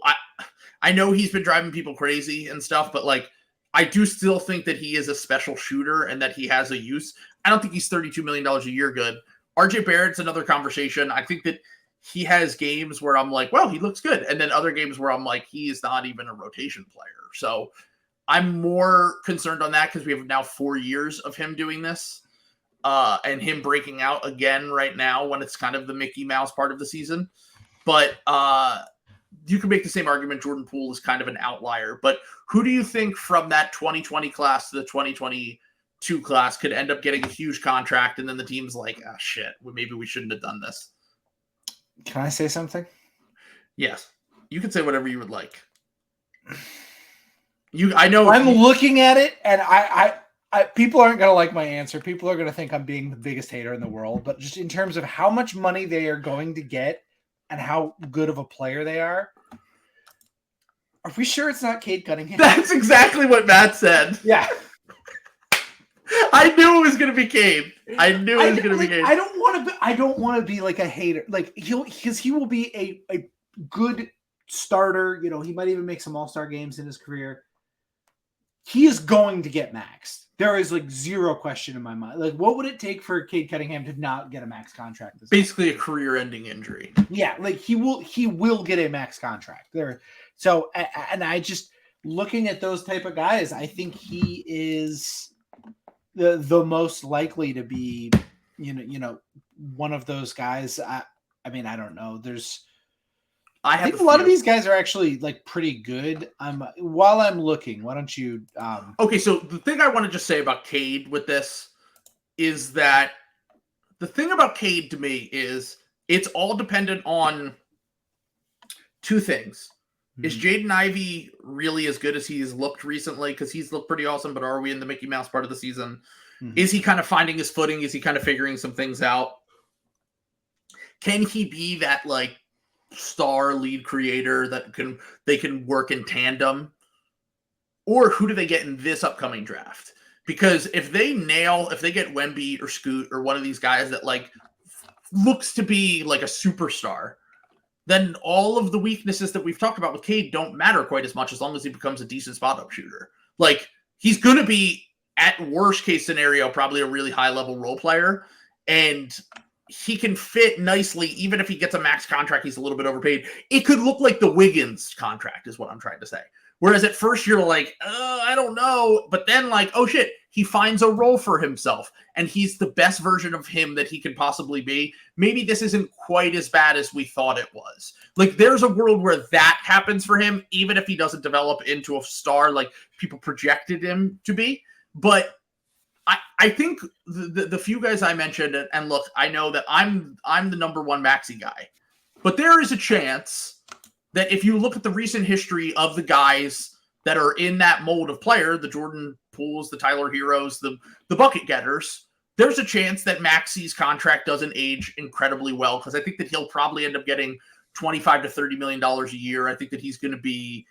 I know he's been driving people crazy and stuff, but like I do still think that he is a special shooter and that he has a use. I don't think he's $32 million a year good. RJ Barrett's another conversation. I think that he has games where I'm like, well, he looks good. And then other games where I'm like, he is not even a rotation player. So I'm more concerned on that because we have now 4 years of him doing this and him breaking out again right now when it's kind of the Mickey Mouse part of the season. But you can make the same argument. Jordan Poole is kind of an outlier. But who do you think from that 2020 class to the 2022 class could end up getting a huge contract and then the team's like, ah, shit, well, maybe we shouldn't have done this? Can I say something? Yes. You can say whatever you would like. I know I'm looking at it, and I people aren't going to like my answer. People are going to think I'm being the biggest hater in the world. But just in terms of how much money they are going to get and how good of a player they are we sure it's not Cade Cunningham? That's exactly what Matt said. Yeah. I knew it was going to be Cade. I knew it was going to be Cade. I don't want to be like a hater. Like he will be a good starter. You know, he might even make some all-star games in his career. He is going to get maxed. There is like zero question in my mind. Like, what would it take for Cade Cunningham to not get a max contract? Basically, a career-ending injury. Yeah, like he will get a max contract there. So, and I just looking at those type of guys, I think he is the most likely to be, you know, one of those guys. I mean, I don't know. I think a lot of these guys are actually like pretty good. While I'm looking, why don't you? Okay, so the thing I want to just say about Cade with this is that the thing about Cade to me is it's all dependent on two things. Mm-hmm. Is Jaden Ivey really as good as he's looked recently? Because he's looked pretty awesome, but are we in the Mickey Mouse part of the season? Mm-hmm. Is he kind of finding his footing? Is he kind of figuring some things out? Can he be that like star lead creator that they can work in tandem? Or who do they get in this upcoming draft? Because if they get Wemby or Scoot or one of these guys that like looks to be like a superstar, then all of the weaknesses that we've talked about with Cade don't matter quite as much as long as he becomes a decent spot up shooter. Like he's going to be at worst case scenario probably a really high level role player, and he can fit nicely, even if he gets a max contract, he's a little bit overpaid. It could look like the Wiggins contract is what I'm trying to say. Whereas at first you're like, I don't know. But then like, oh shit, he finds a role for himself and he's the best version of him that he can possibly be. Maybe this isn't quite as bad as we thought it was. Like there's a world where that happens for him, even if he doesn't develop into a star like people projected him to be. But I think the few guys I mentioned, and look, I know that I'm the number one Maxey guy, but there is a chance that if you look at the recent history of the guys that are in that mold of player, the Jordan Pooles, the Tyler Heroes, the bucket getters, there's a chance that Maxey's contract doesn't age incredibly well, because I think that he'll probably end up getting $25 to $30 million a year. I think that he's going to be,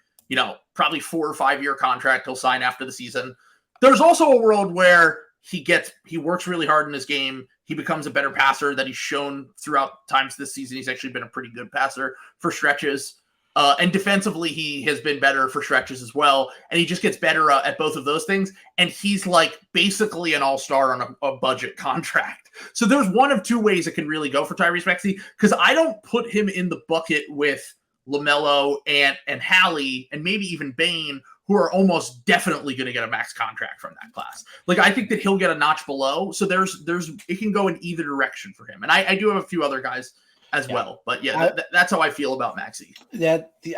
probably 4 or 5 year contract he'll sign after the season. There's also a world where he works really hard in his game. He becomes a better passer that he's shown throughout times this season. He's actually been a pretty good passer for stretches. And defensively, he has been better for stretches as well. And he just gets better at both of those things. And he's like basically an all-star on a budget contract. So there's one of two ways it can really go for Tyrese Maxey, because I don't put him in the bucket with LaMelo and Hallie and maybe even Bane, who are almost definitely going to get a max contract from that class. Like, I think that he'll get a notch below. So it can go in either direction for him. And I do have a few other guys as well. But yeah, that's how I feel about Maxey.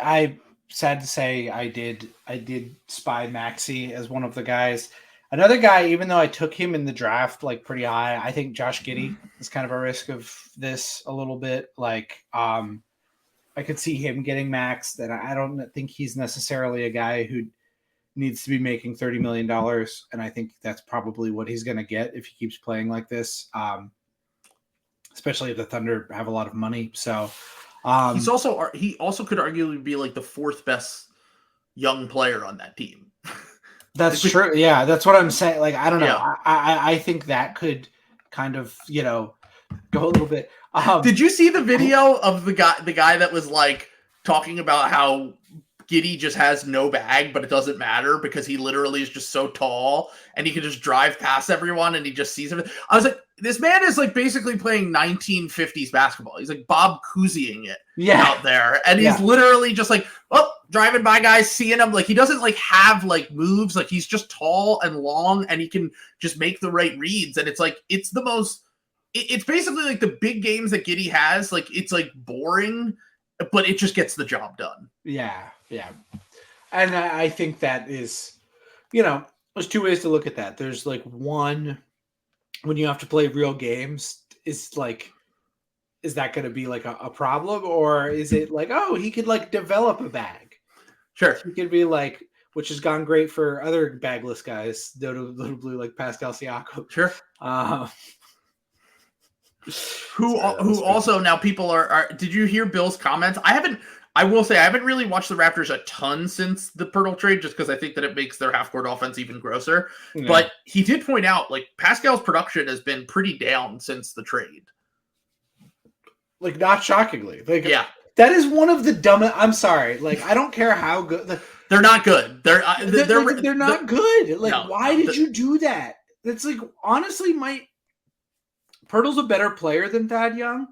I sad to say I did spy Maxey as one of the guys. Another guy, even though I took him in the draft like pretty high, I think Josh Giddey is kind of a risk of this a little bit. Like, I could see him getting maxed, and I don't think he's necessarily a guy who needs to be making $30 million. And I think that's probably what he's going to get if he keeps playing like this, especially if the Thunder have a lot of money. So he also could arguably be like the 4th best young player on that team. That's true. Yeah, that's what I'm saying. Like, I don't know. Yeah. I think that could kind of, go a little bit. Did you see the video of the guy that was like talking about how Giddey just has no bag, but it doesn't matter because he literally is just so tall and he can just drive past everyone and he just sees everything. I was like, this man is like basically playing 1950s basketball. He's like Bob Cousying it out there. And he's literally just like, oh, driving by guys, seeing them. Like he doesn't like have like moves. Like he's just tall and long and he can just make the right reads. And it's like, it's the most, it's basically like the big games that Giddey has. Like it's like boring, but it just gets the job done. Yeah. And I think that is, there's two ways to look at that. There's like one, when you have to play real games, is like, is that going to be like a problem? Or is it like, oh, he could like develop a bag? Sure. He could be like, which has gone great for other bagless guys, notably like Pascal Siakam. Sure. Who also now people are did you hear Bill's comments? I will say I haven't really watched the Raptors a ton since the Pirtle trade just because I think that it makes their half-court offense even grosser. Yeah. But he did point out like Pascal's production has been pretty down since the trade. Like not shockingly. Like that is one of the dumbest. I'm sorry. Like I don't care how good they're not good. They're not good. Like why did you do that? It's like honestly Pirtle's a better player than Thad Young,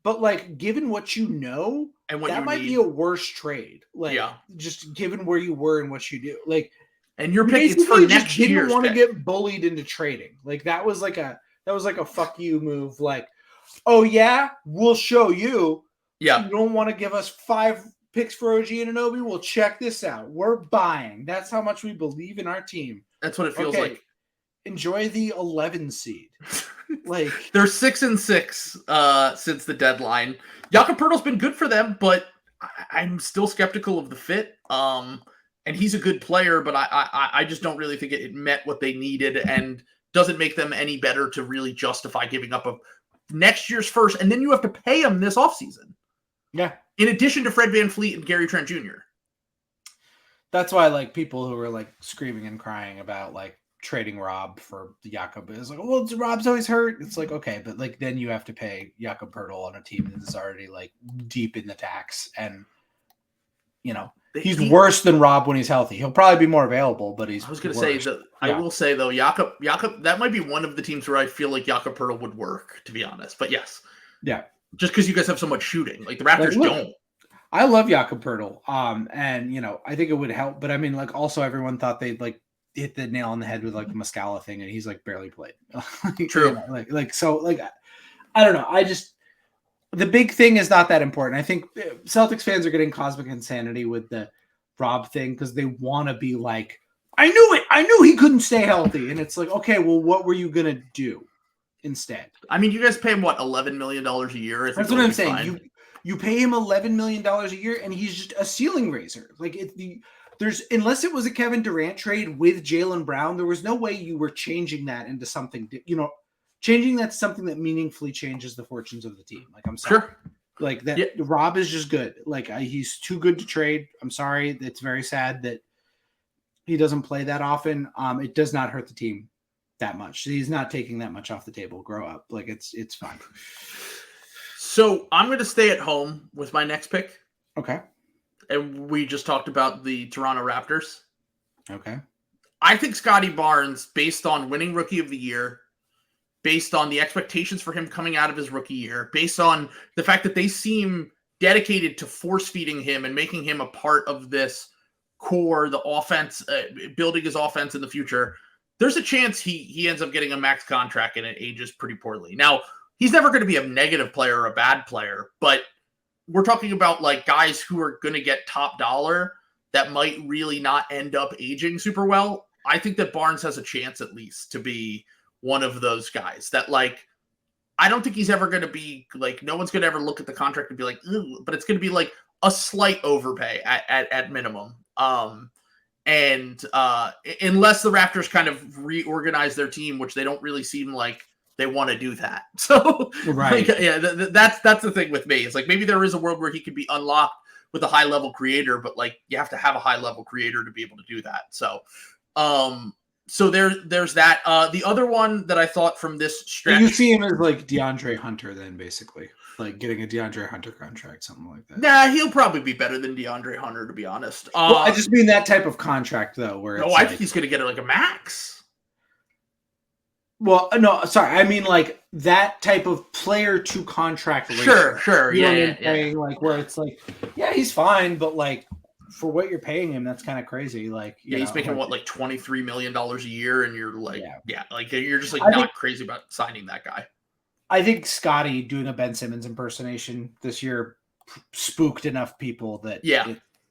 but like given what you know, and what that might be a worse trade. Like just given where you were and what you do. Like and your pick is for next year. Didn't want to get bullied into trading. Like that was like a fuck you move. Like, oh yeah, we'll show you. Yeah. You don't want to give us 5 picks for OG Anunoby? Well, check this out. We're buying. That's how much we believe in our team. That's what it feels like. Enjoy the 11 seed. Like they're 6-6 since the deadline. Jakob Poeltl's been good for them, but I'm still skeptical of the fit. And he's a good player, but I just don't really think it met what they needed and doesn't make them any better to really justify giving up of next year's first. And then you have to pay him this offseason. Yeah. In addition to Fred VanVleet and Gary Trent Jr. That's why like people who are like screaming and crying about like trading Rob for Jakob is like, well, Rob's always hurt. It's like, okay, but like then you have to pay Jakob Poeltl on a team that's already like deep in the tax, and he's worse than Rob when he's healthy. He'll probably be more available, but he's. I was going to say that. I will say though, Jakob, that might be one of the teams where I feel like Jakob Poeltl would work, to be honest. But yes, just because you guys have so much shooting, like the Raptors don't. I love Jakob Poeltl, and I think it would help. But I mean, like also everyone thought they'd like hit the nail on the head with like the Muscala thing, and he's like barely played. True. So I don't know. The big thing is not that important. I think Celtics fans are getting cosmic insanity with the Rob thing because they want to be like, I knew it. I knew he couldn't stay healthy. And it's like, okay, well, what were you going to do instead? I mean, you guys pay him what, $11 million a year? That's what I'm saying. You pay him $11 million a year and he's just a ceiling raiser. Like unless it was a Kevin Durant trade with Jaylen Brown, there was no way you were changing that into something, changing that to something that meaningfully changes the fortunes of the team. Like, I'm sorry. Sure. Like that, Rob is just good. Like he's too good to trade. I'm sorry. It's very sad that he doesn't play that often. It does not hurt the team that much. He's not taking that much off the table. Grow up. Like it's fine. So I'm going to stay at home with my next pick. Okay. And we just talked about the Toronto Raptors. Okay. I think Scotty Barnes, based on winning Rookie of the Year, based on the expectations for him coming out of his rookie year, based on the fact that they seem dedicated to force-feeding him and making him a part of this core, the offense, building his offense in the future, there's a chance he ends up getting a max contract and it ages pretty poorly. Now, he's never going to be a negative player or a bad player, but we're talking about like guys who are going to get top dollar that might really not end up aging super well. I think that Barnes has a chance at least to be one of those guys that like, I don't think he's ever going to be like, no one's going to ever look at the contract and be like, ooh, but it's going to be like a slight overpay at minimum. Unless the Raptors kind of reorganize their team, which they don't really seem like they want to do that. So right. Like, that's the thing with me. It's like, maybe there is a world where he could be unlocked with a high level creator, but like you have to have a high level creator to be able to do that. So there's that. The other one that I thought from this stretch, you see him as like DeAndre Hunter, then basically. like getting a DeAndre Hunter contract, something like that. Nah, he'll probably be better than DeAndre Hunter, to be honest. Well, I just mean that type of contract, though, where no, I think he's going to get like a max. Well, no, sorry, I mean like that type of player to contract ratio. Sure, You know what yeah, I'm saying? Like where it's like, yeah, he's fine, but like for what you're paying him, that's kind of crazy. Like, he's making like $23 million a year, and you're like, like you're just like crazy about signing that guy. I think Scotty doing a Ben Simmons impersonation this year spooked enough people that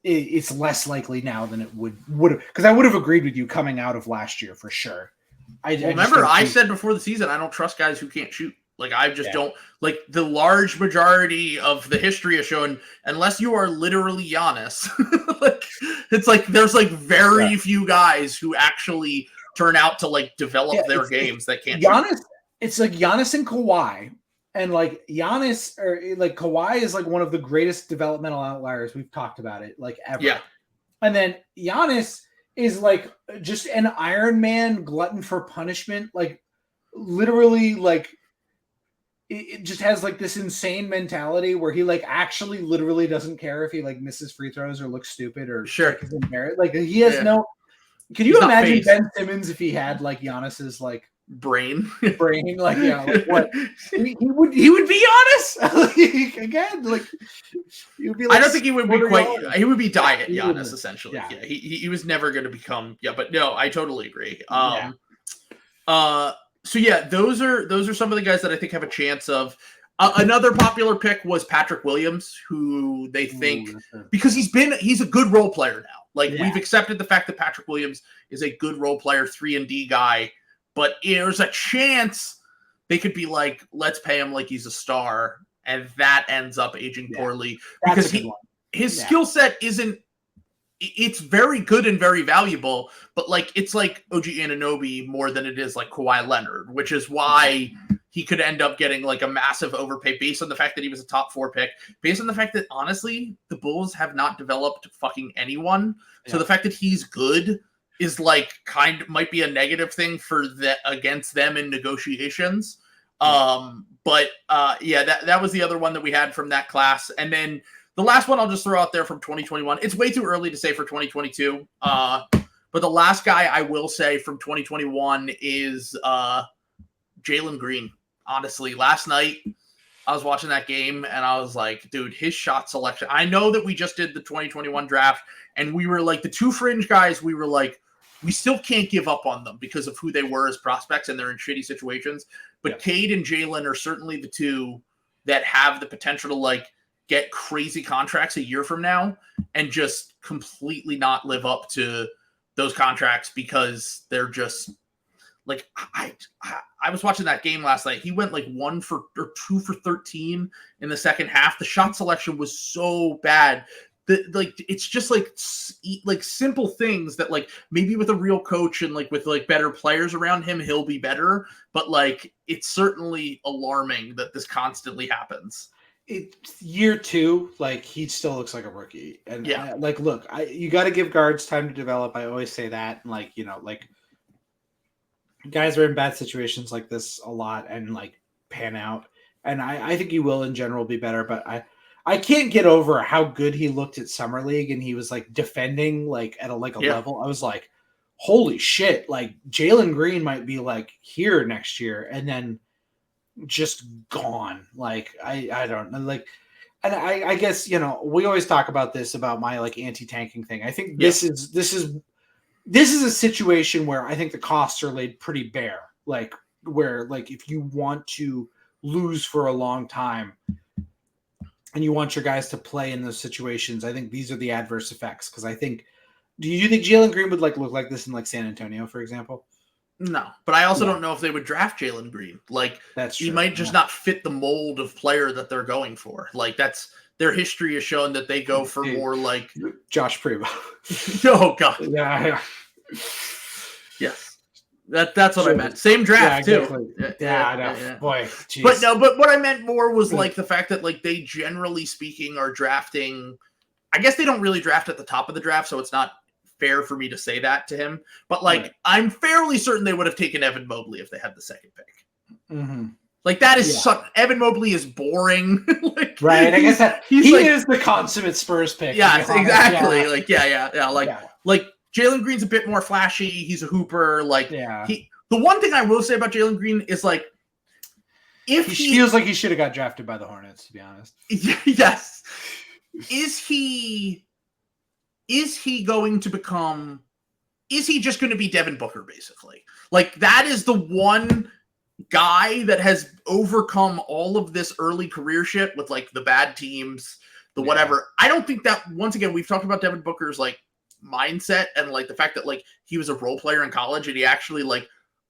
it's less likely now than it would have, because I would have agreed with you coming out of last year for sure. I said before the season, I don't trust guys who can't shoot. Like, I just don't. Like, the large majority of the history has shown, unless you are literally Giannis, like, it's like there's like very few guys who actually turn out to like develop their games that can't shoot. It's like Giannis and Kawhi. And like Giannis or like Kawhi is like one of the greatest developmental outliers. We've talked about it like ever. Yeah. And then Giannis is like just an Iron Man glutton for punishment. Like literally like it just has like this insane mentality where he like actually literally doesn't care if he like misses free throws or looks stupid or is embarrassed. Like he has no. Can you imagine Ben Simmons if he had like Giannis's like brain like like what he would be honest like, again like he would be like, I don't think he would be he would be diet Giannis essentially. He was never going to become but no, I totally agree. So those are some of the guys that I think have a chance of. Another popular pick was Patrick Williams, who they think because he's a good role player now. Like we've accepted the fact that Patrick Williams is a good role player, 3-and-D guy. But there's a chance they could be like, let's pay him like he's a star, and that ends up aging poorly because his skill set isn't. It's very good and very valuable, but like it's like OG Anunoby more than it is like Kawhi Leonard, which is why he could end up getting like a massive overpay based on the fact that he was a top 4 pick, based on the fact that honestly the Bulls have not developed fucking anyone. So the fact that he's good is like might be a negative thing for against them in negotiations. But that was the other one that we had from that class. And then the last one I'll just throw out there from 2021. It's way too early to say for 2022. But the last guy I will say from 2021 is Jalen Green. Honestly, last night I was watching that game and I was like, dude, his shot selection. I know that we just did the 2021 draft and we were like the 2 fringe guys. We were like, we still can't give up on them because of who they were as prospects and they're in shitty situations. But Cade and Jalen are certainly the 2 that have the potential to like get crazy contracts a year from now and just completely not live up to those contracts because they're just like, I was watching that game last night. He went like 2 for 13 in the second half. The shot selection was so bad. Like it's just like simple things that like maybe with a real coach and like with like better players around him, he'll be better. But like it's certainly alarming that this constantly happens. It's year 2, like he still looks like a rookie. And look, you got to give guards time to develop. I always say that. And like, you know, like guys are in bad situations like this a lot and like pan out. And I think he will in general be better, but I can't get over how good he looked at Summer League and he was like defending like at a level. I was like, holy shit, like Jalen Green might be like here next year and then just gone. Like I don't know, like, and I guess, you know, we always talk about this about my like anti-tanking thing. I think this is a situation where I think the costs are laid pretty bare. Like where like if you want to lose for a long time and you want your guys to play in those situations, I think these are the adverse effects. Because I think, do you think Jalen Green would like look like this in like San Antonio, for example? No, but I also don't know if they would draft Jalen Green. Like he might just not fit the mold of player that they're going for. Like that's their history has shown that they go for more like Josh Primo. Oh God, yeah. Yes. That's what I meant. Same draft too. Exactly. I know. Boy, geez. But what I meant more was like the fact that like they generally speaking are drafting. I guess they don't really draft at the top of the draft, so it's not fair for me to say that to him. But like I'm fairly certain they would have taken Evan Mobley if they had the second pick. Mm-hmm. Like that is Evan Mobley is boring. Like, right. I guess that he like, is the consummate Spurs pick. Yes, exactly. Yeah. Like Jalen Green's a bit more flashy. He's a hooper. Like the one thing I will say about Jalen Green is like if he feels like he should have got drafted by the Hornets, to be honest. Yes. Is he going to become? Is he just going to be Devin Booker basically? Like that is the one guy that has overcome all of this early career shit with like the bad teams, the whatever. I don't think that, once again, we've talked about Devin Booker's like mindset and like the fact that like he was a role player in college and he actually like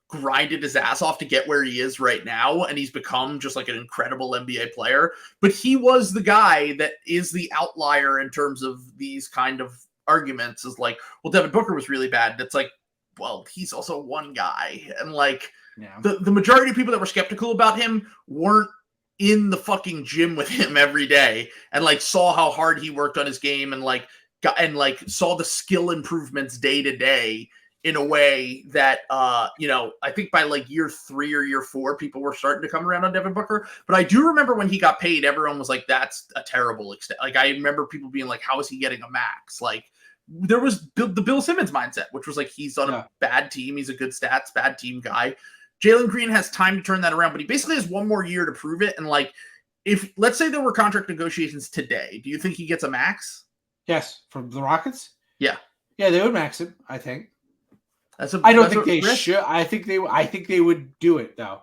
grinded his ass off to get where he is right now. And he's become just like an incredible NBA player, but he was the guy that is the outlier in terms of these kind of arguments is like, well, Devin Booker was really bad. And it's like, well, he's also one guy. And like, the majority of people that were skeptical about him weren't in the fucking gym with him every day and like saw how hard he worked on his game and like saw the skill improvements day to day in a way that I think by like year 3 or year 4 people were starting to come around on Devin Booker. But I do remember when he got paid, everyone was like, that's a terrible extent. Like I remember people being like, how is he getting a max? Like there was the Bill Simmons mindset, which was like he's on a bad team, he's a good stats, bad team guy. Jalen Green has time to turn that around, but he basically has one more year to prove it. And like, if let's say there were contract negotiations today, do you think he gets a max? Yes, from the Rockets. Yeah, they would max him. I think. I don't think they should. I think they would do it though.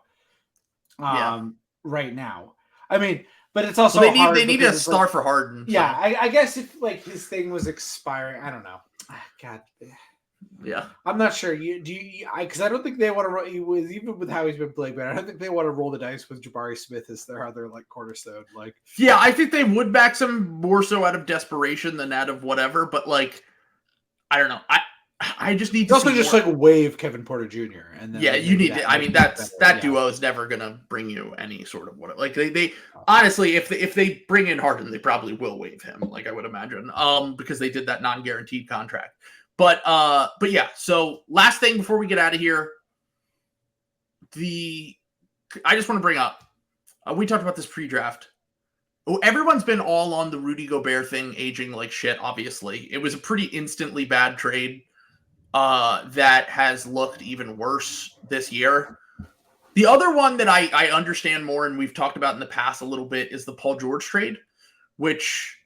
Right now. I mean, but it's also they need a star for Harden. Yeah, so. I guess if like his thing was expiring, I don't know. God. Yeah, I'm not sure. Because I don't think they want to. Even with how he's been playing, but I don't think they want to roll the dice with Jabari Smith as their other like cornerstone. Like, yeah, I think they would back him more so out of desperation than out of whatever. But like, I don't know. I just need to also just like waive Kevin Porter Jr. and then you need to. I mean, that duo is never gonna bring you any sort of what. Like they honestly, if they bring in Harden, they probably will waive him. Like I would imagine, because they did that non-guaranteed contract. But yeah, so last thing before we get out of here, I just want to bring up, we talked about this pre-draft. Everyone's been all on the Rudy Gobert thing aging like shit, obviously. It was a pretty instantly bad trade that has looked even worse this year. The other one that I understand more, and we've talked about in the past a little bit, is the Paul George trade, which...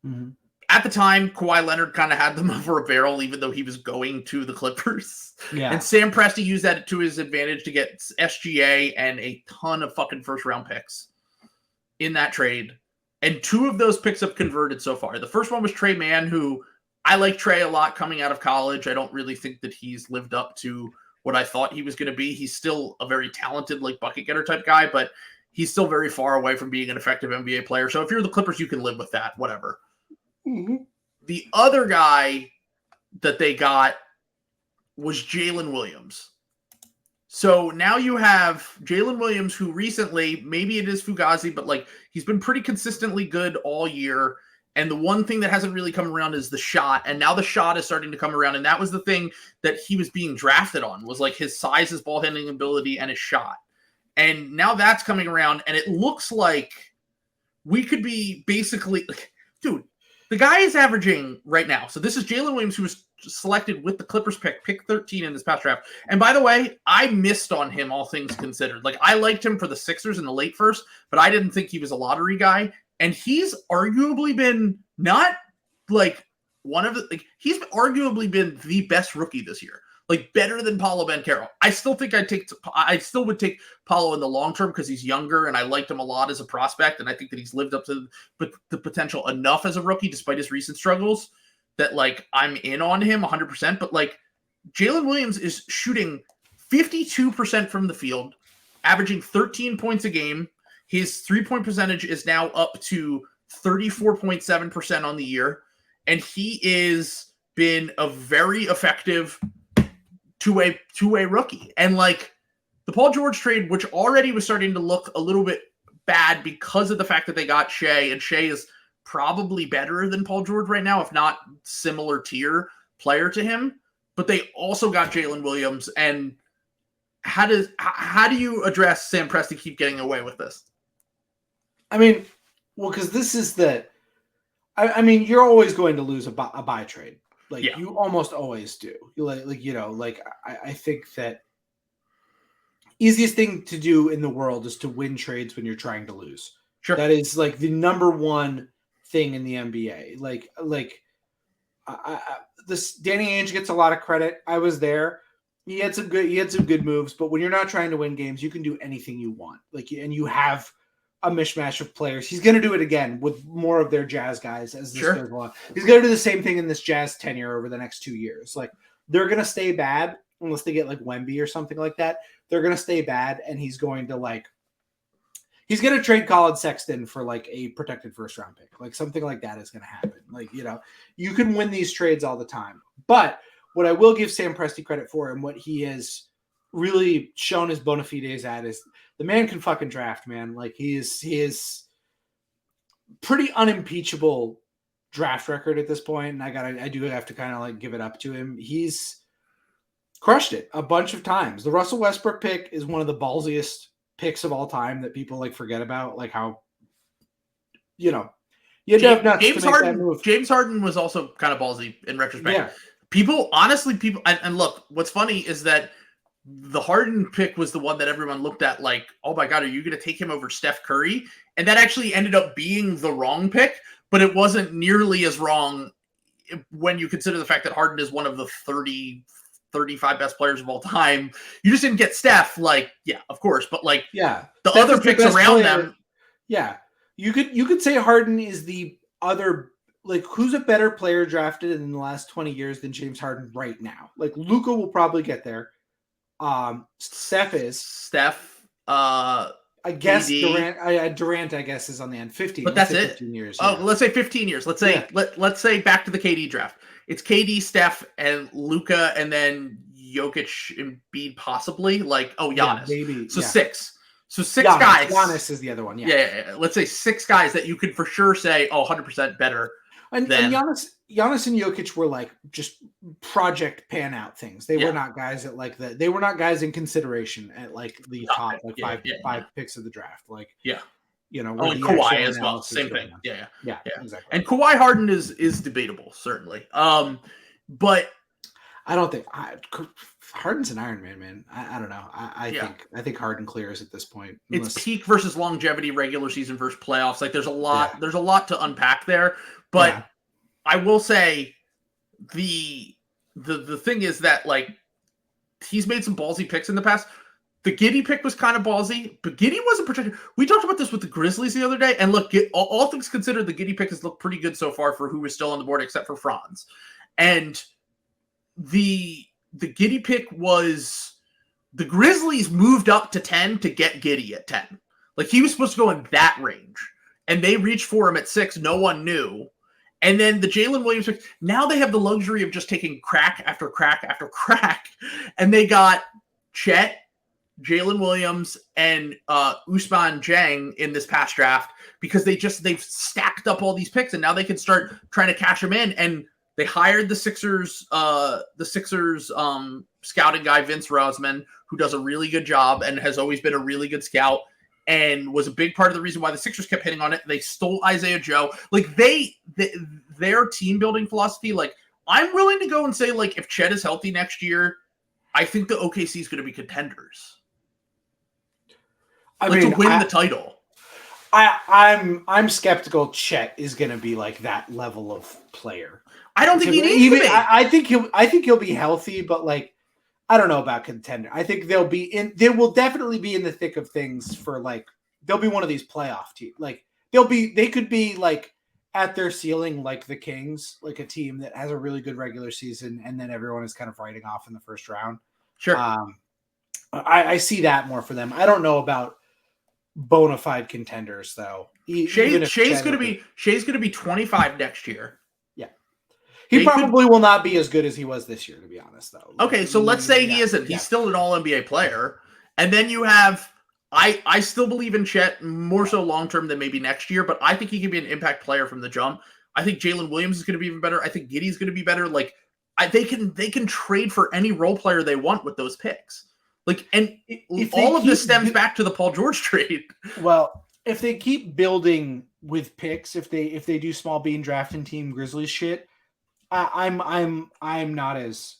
Mm-hmm. At the time, Kawhi Leonard kind of had them over a barrel, even though he was going to the Clippers. Yeah. And Sam Presti used that to his advantage to get SGA and a ton of fucking first-round picks in that trade. And 2 of those picks have converted so far. The first one was Trey Mann, who I like Trey a lot coming out of college. I don't really think that he's lived up to what I thought he was going to be. He's still a very talented, like, bucket-getter type guy, but he's still very far away from being an effective NBA player. So if you're the Clippers, you can live with that, whatever. Mm-hmm. The other guy that they got was Jalen Williams. So now you have Jalen Williams, who recently, maybe it is Fugazi, but like he's been pretty consistently good all year. And the one thing that hasn't really come around is the shot. And now the shot is starting to come around. And that was the thing that he was being drafted on, was like his size, his ball handling ability, and his shot. And now that's coming around. And it looks like we could be basically, dude, the guy is averaging right now. So this is Jalen Williams, who was selected with the Clippers pick 13 in this past draft. And by the way, I missed on him, all things considered. Like, I liked him for the Sixers in the late first, but I didn't think he was a lottery guy. And he's arguably been not like one of the, like, he's arguably been the best rookie this year. Like, better than Paolo Banchero. I still would take Paolo in the long term because he's younger and I liked him a lot as a prospect. And I think that he's lived up to the potential enough as a rookie, despite his recent struggles, that like I'm in on him 100%. But like Jalen Williams is shooting 52% from the field, averaging 13 points a game. His 3-point percentage is now up to 34.7% on the year. And he is been a very effective two-way rookie. And like the Paul George trade, which already was starting to look a little bit bad because of the fact that they got Shea, and Shea is probably better than Paul George right now, if not similar tier player to him. But they also got Jalen Williams, and how do you address Sam Presti keep getting away with this? I mean, well, because this is I mean, you're always going to lose a buy trade. Like you almost always do. You I think that easiest thing to do in the world is to win trades when you're trying to lose. Sure. That is like the number one thing in the NBA. This Danny Ainge gets a lot of credit. I was there. He had some good moves, but when you're not trying to win games, you can do anything you want. And you have a mishmash of players. He's going to do it again with more of their Jazz guys as this goes on. He's going to do the same thing in this Jazz tenure over the next 2 years. Like they're going to stay bad unless they get like Wemby or something like that. They're going to stay bad, and he's going to trade Colin Sexton for like a protected first round pick. Like something like that is going to happen. Like, you can win these trades all the time. But what I will give Sam Presti credit for, and what he has really shown his bona fides at, is the man can fucking draft, man. Like he is pretty unimpeachable draft record at this point. And I do have to kind of like give it up to him. He's crushed it a bunch of times. The Russell Westbrook pick is one of the ballsiest picks of all time that people like forget about. Like how, you have nuts James to make Harden. that move. James Harden was also kind of ballsy in retrospect. Yeah. People, and look, what's funny is that the Harden pick was the one that everyone looked at like, oh my God, are you going to take him over Steph Curry? And that actually ended up being the wrong pick, but it wasn't nearly as wrong when you consider the fact that Harden is one of the 35 best players of all time. You just didn't get Steph, of course, but the Steph other picks around them. Yeah. You could say Harden is the other, who's a better player drafted in the last 20 years than James Harden right now? Like Luka will probably get there. Steph. I guess KD. Durant, I guess, is on the end. 15. But that's it. 15 years. Oh, let's say 15 years. Let's say let's say back to the KD draft. It's KD, Steph, and Luka, and then Jokic, Embiid, possibly. Giannis. Yeah, maybe. So 6. So 6 guys. Giannis is the other one. Yeah. Let's say 6 guys that you could for sure say, 100% better. And Giannis and Jokic were just project pan out things. They were not guys at they were not guys in consideration at the top five picks of the draft. And Kawhi as well. Same thing. Yeah, exactly. And Kawhi Harden is debatable, certainly. But I don't think Harden's an Iron Man. I don't know. I think Harden clears at this point. It's peak versus longevity, regular season versus playoffs. There's a lot. There's a lot to unpack there. But I will say the thing is that he's made some ballsy picks in the past. The Giddey pick was kind of ballsy, but Giddey wasn't protected. We talked about this with the Grizzlies the other day, and look, all things considered, the Giddey pick has looked pretty good so far for who was still on the board, except for Franz. And the Giddey pick was the Grizzlies moved up to 10 to get Giddey at 10. He was supposed to go in that range, and they reached for him at 6. No one knew. And then the Jalen Williams pick, now they have the luxury of just taking crack after crack after crack. And they got Chet, Jalen Williams, and Ousmane Dieng in this past draft because they've stacked up all these picks, and now they can start trying to cash them in. And they hired the Sixers scouting guy, Vince Rosman, who does a really good job and has always been a really good scout and was a big part of the reason why the Sixers kept hitting on it. They stole Isaiah Joe. Their team building philosophy, I'm willing to go and say, if Chet is healthy next year, I think the OKC is going to be contenders. To win the title. I'm skeptical Chet is going to be that level of player. I don't think he needs to be. I think he'll be healthy, but I don't know about contender. I think they will definitely be in the thick of things for they'll be one of these playoff teams. They could be at their ceiling like the Kings, a team that has a really good regular season and then everyone is kind of writing off in the first round. Sure. I see that more for them. I don't know about bona fide contenders though. Shea's going to be 25 next year. He probably will not be as good as he was this year, to be honest, though. Okay, so let's say he isn't. He's still an all-NBA player. And then you have I still believe in Chet more so long-term than maybe next year, but I think he can be an impact player from the jump. I think Jalen Williams is going to be even better. I think Giddey's going to be better. They can trade for any role player they want with those picks. Like, and if all of this stems back to the Paul George trade. Well, if they keep building with picks, if they do small bean drafting team Grizzlies shit, I'm not as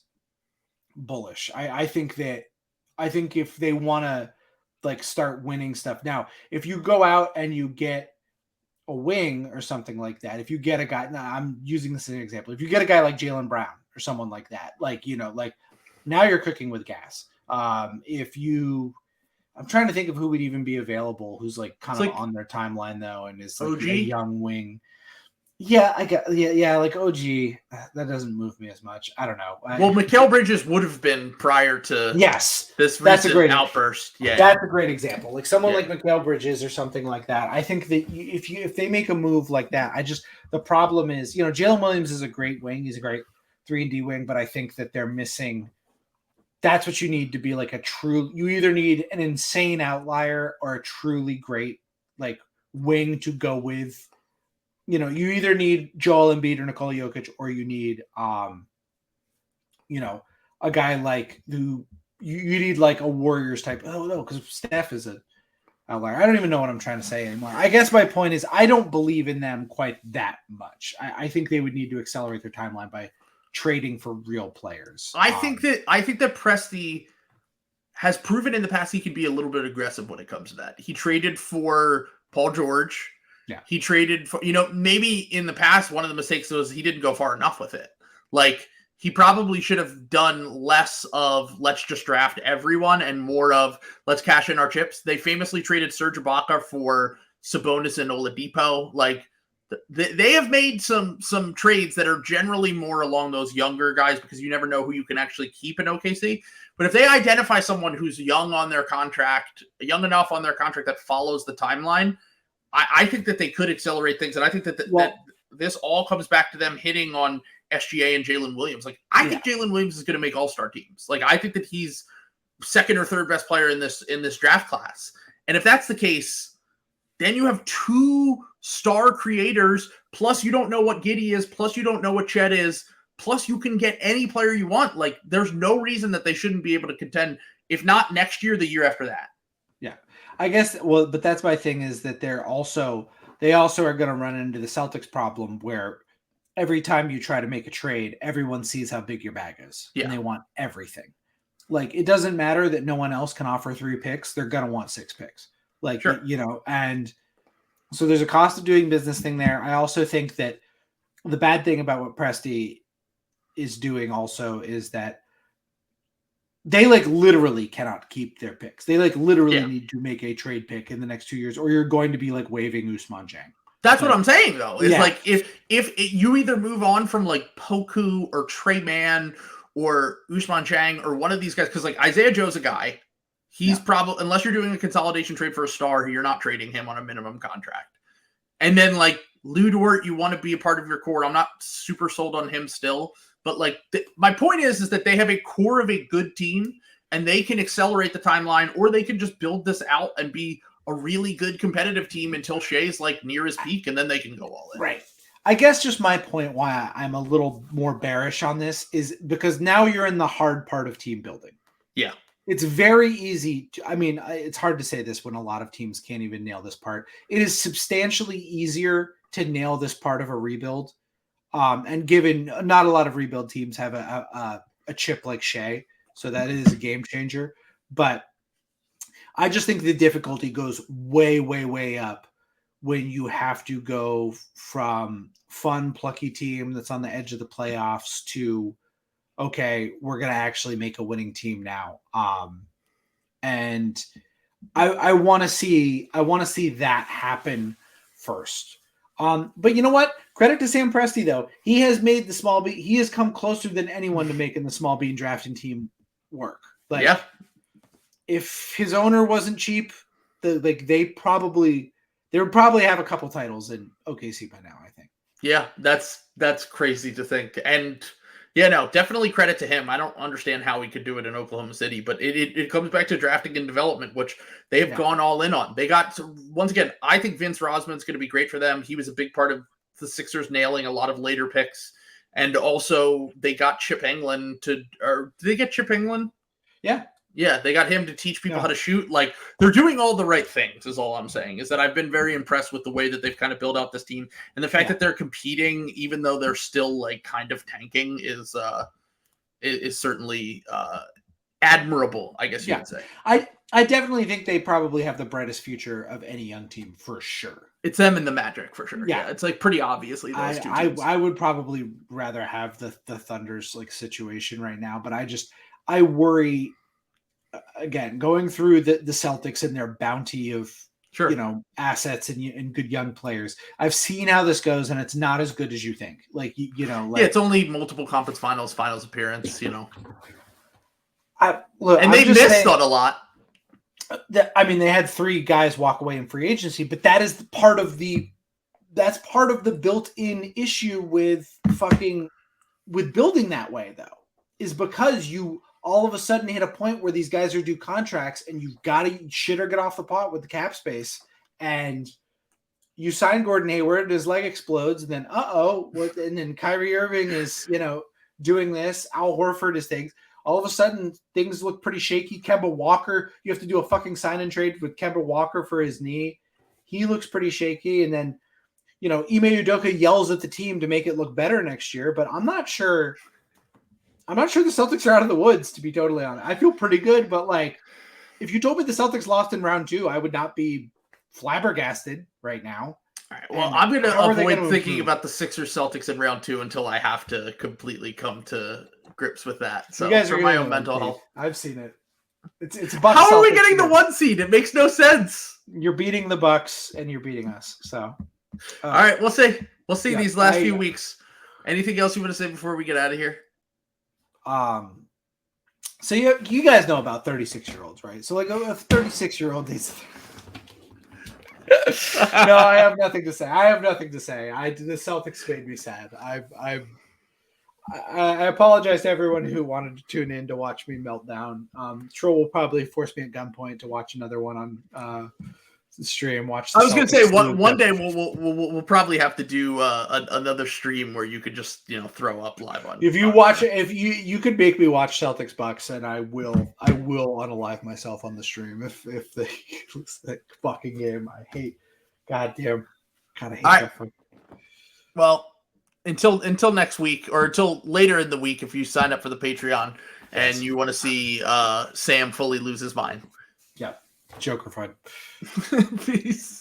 bullish. I think if they want to like start winning stuff now, if you go out and you get a wing or something like that, if you get a guy, I'm using this as an example. If you get a guy like Jaylen Brown or someone like that, like, like now you're cooking with gas. I'm trying to think of who would even be available, who's like kind of on their timeline though, and is like a young wing. Yeah, like OG. That doesn't move me as much. I don't know. Well, Mikal Bridges would have been prior to this recent outburst. Yeah, that's a great example. Like someone like Mikal Bridges or something like that. I think that if they make a move like that, the problem is, Jalen Williams is a great wing. He's a great 3-and-D wing, but I think that they're missing. That's what you need to be like you either need an insane outlier or a truly great like wing to go with. You either need Joel Embiid or Nikola Jokic, or you need, a guy like you need like a Warriors type. Oh no, because Steph is an outlier. I don't even know what I'm trying to say anymore. I guess my point is I don't believe in them quite that much. I think they would need to accelerate their timeline by trading for real players. I think that Presti has proven in the past he can be a little bit aggressive when it comes to that. He traded for Paul George. Yeah. He traded for, maybe in the past, one of the mistakes was he didn't go far enough with it. Like, he probably should have done less of let's just draft everyone and more of let's cash in our chips. They famously traded Serge Ibaka for Sabonis and Oladipo. Like, they have made some trades that are generally more along those younger guys because you never know who you can actually keep in OKC. But if they identify someone who's young enough on their contract that follows the timeline, I think that they could accelerate things, and I think that this all comes back to them hitting on SGA and Jalen Williams. Like, I think Jalen Williams is going to make all-star teams. Like, I think that he's second or third best player in this draft class. And if that's the case, then you have 2 star creators, plus you don't know what Giddey is, plus you don't know what Chet is, plus you can get any player you want. Like, there's no reason that they shouldn't be able to contend, if not next year, the year after that. Yeah. I guess, but that's my thing is that they also are going to run into the Celtics problem where every time you try to make a trade, everyone sees how big your bag is and they want everything. Like, it doesn't matter that no one else can offer 3 picks. They're going to want 6 picks. Like, and so there's a cost of doing business thing there. I also think that the bad thing about what Presti is doing also is that they like literally cannot keep their picks. They like literally need to make a trade pick in the next 2 years, or you're going to be like waving Ousmane Dieng. That's what I'm saying though. Is like if you either move on from like Poku or Trey Mann or Ousmane Dieng or one of these guys, because like Isaiah Joe's a guy. He's probably, unless you're doing a consolidation trade for a star, you're not trading him on a minimum contract. And then like Lou Dort, you want to be a part of your core. I'm not super sold on him still. But like my point is that they have a core of a good team and they can accelerate the timeline, or they can just build this out and be a really good competitive team until Shea's like near his peak, and then they can go all in. Right. I guess just my point why I'm a little more bearish on this is because now you're in the hard part of team building. Yeah. It's very easy. It's hard to say this when a lot of teams can't even nail this part. It is substantially easier to nail this part of a rebuild. And given not a lot of rebuild teams have a chip like Shea, so that is a game changer. But I just think the difficulty goes way, way, way up when you have to go from fun, plucky team that's on the edge of the playoffs to, okay, we're going to actually make a winning team now. And I want to see that happen first. But you know what? Credit to Sam Presti, though. He has made the small bean. He has come closer than anyone to making the small bean drafting team work. Like, if his owner wasn't cheap, they would probably have a couple titles in OKC by now, I think. Yeah, that's crazy to think. And definitely credit to him. I don't understand how he could do it in Oklahoma City, but it comes back to drafting and development, which they have gone all in on. They got, once again, I think Vince Rodman's going to be great for them. He was a big part of the Sixers nailing a lot of later picks. And also they got Chip Engelland did they get Chip Engelland? Yeah. Yeah, they got him to teach people Yeah. how to shoot. Like, they're doing all the right things, is all I'm saying. Is that I've been very impressed with the way that they've kind of built out this team. And the fact that they're competing, even though they're still, like, kind of tanking, is certainly admirable, I guess you would say. I definitely think they probably have the brightest future of any young team, for sure. It's them and the Magic, for sure. Yeah. It's, like, pretty obviously those two teams. I would probably rather have the Thunder's, like, situation right now, but I worry, again, going through the Celtics and their bounty of assets and good young players. I've seen how this goes, and it's not as good as you think. Like, it's only multiple conference finals appearance, and they missed on a lot. They had 3 guys walk away in free agency, but that is part of the built-in issue with building that way, though, is because you all of a sudden hit a point where these guys are due contracts and you've got to shit or get off the pot with the cap space, and you sign Gordon Hayward, his leg explodes, and then and then Kyrie Irving is doing this, Al Horford is things. All of a sudden, things look pretty shaky. Kemba Walker, you have to do a fucking sign and trade with Kemba Walker for his knee. He looks pretty shaky. And then, Ime Udoka yells at the team to make it look better next year. But I'm not sure the Celtics are out of the woods, to be totally honest. I feel pretty good, but, like, if you told me the Celtics lost in round 2, I would not be flabbergasted right now. All right. Well, I'm going to avoid thinking about the Sixers Celtics in round 2 until I have to completely come to grips with that. So, for my own mental health, I've seen it. It's Bucks. How are we getting the 1 seed? It makes no sense. You're beating the Bucks and you're beating us. So, all right, we'll see. We'll see these last few weeks. Anything else you want to say before we get out of here? So you guys know about 36-year-olds, right? So, like, a 36-year-old is. No, I have nothing to say. The Celtics made me sad. I apologize to everyone who wanted to tune in to watch me melt down. Troll will probably force me at gunpoint to watch another one on the stream. I was going to say one day we'll probably have to do another stream where you could just throw up live on. If you watch it, if you could make me watch Celtics Bucks, and I will unalive myself on the stream if the fucking game. I hate. Goddamn. God, I hate that. Well. Until next week, or until later in the week, if you sign up for the Patreon and you want to see Sam fully lose his mind. Yeah, Joker fun. Peace.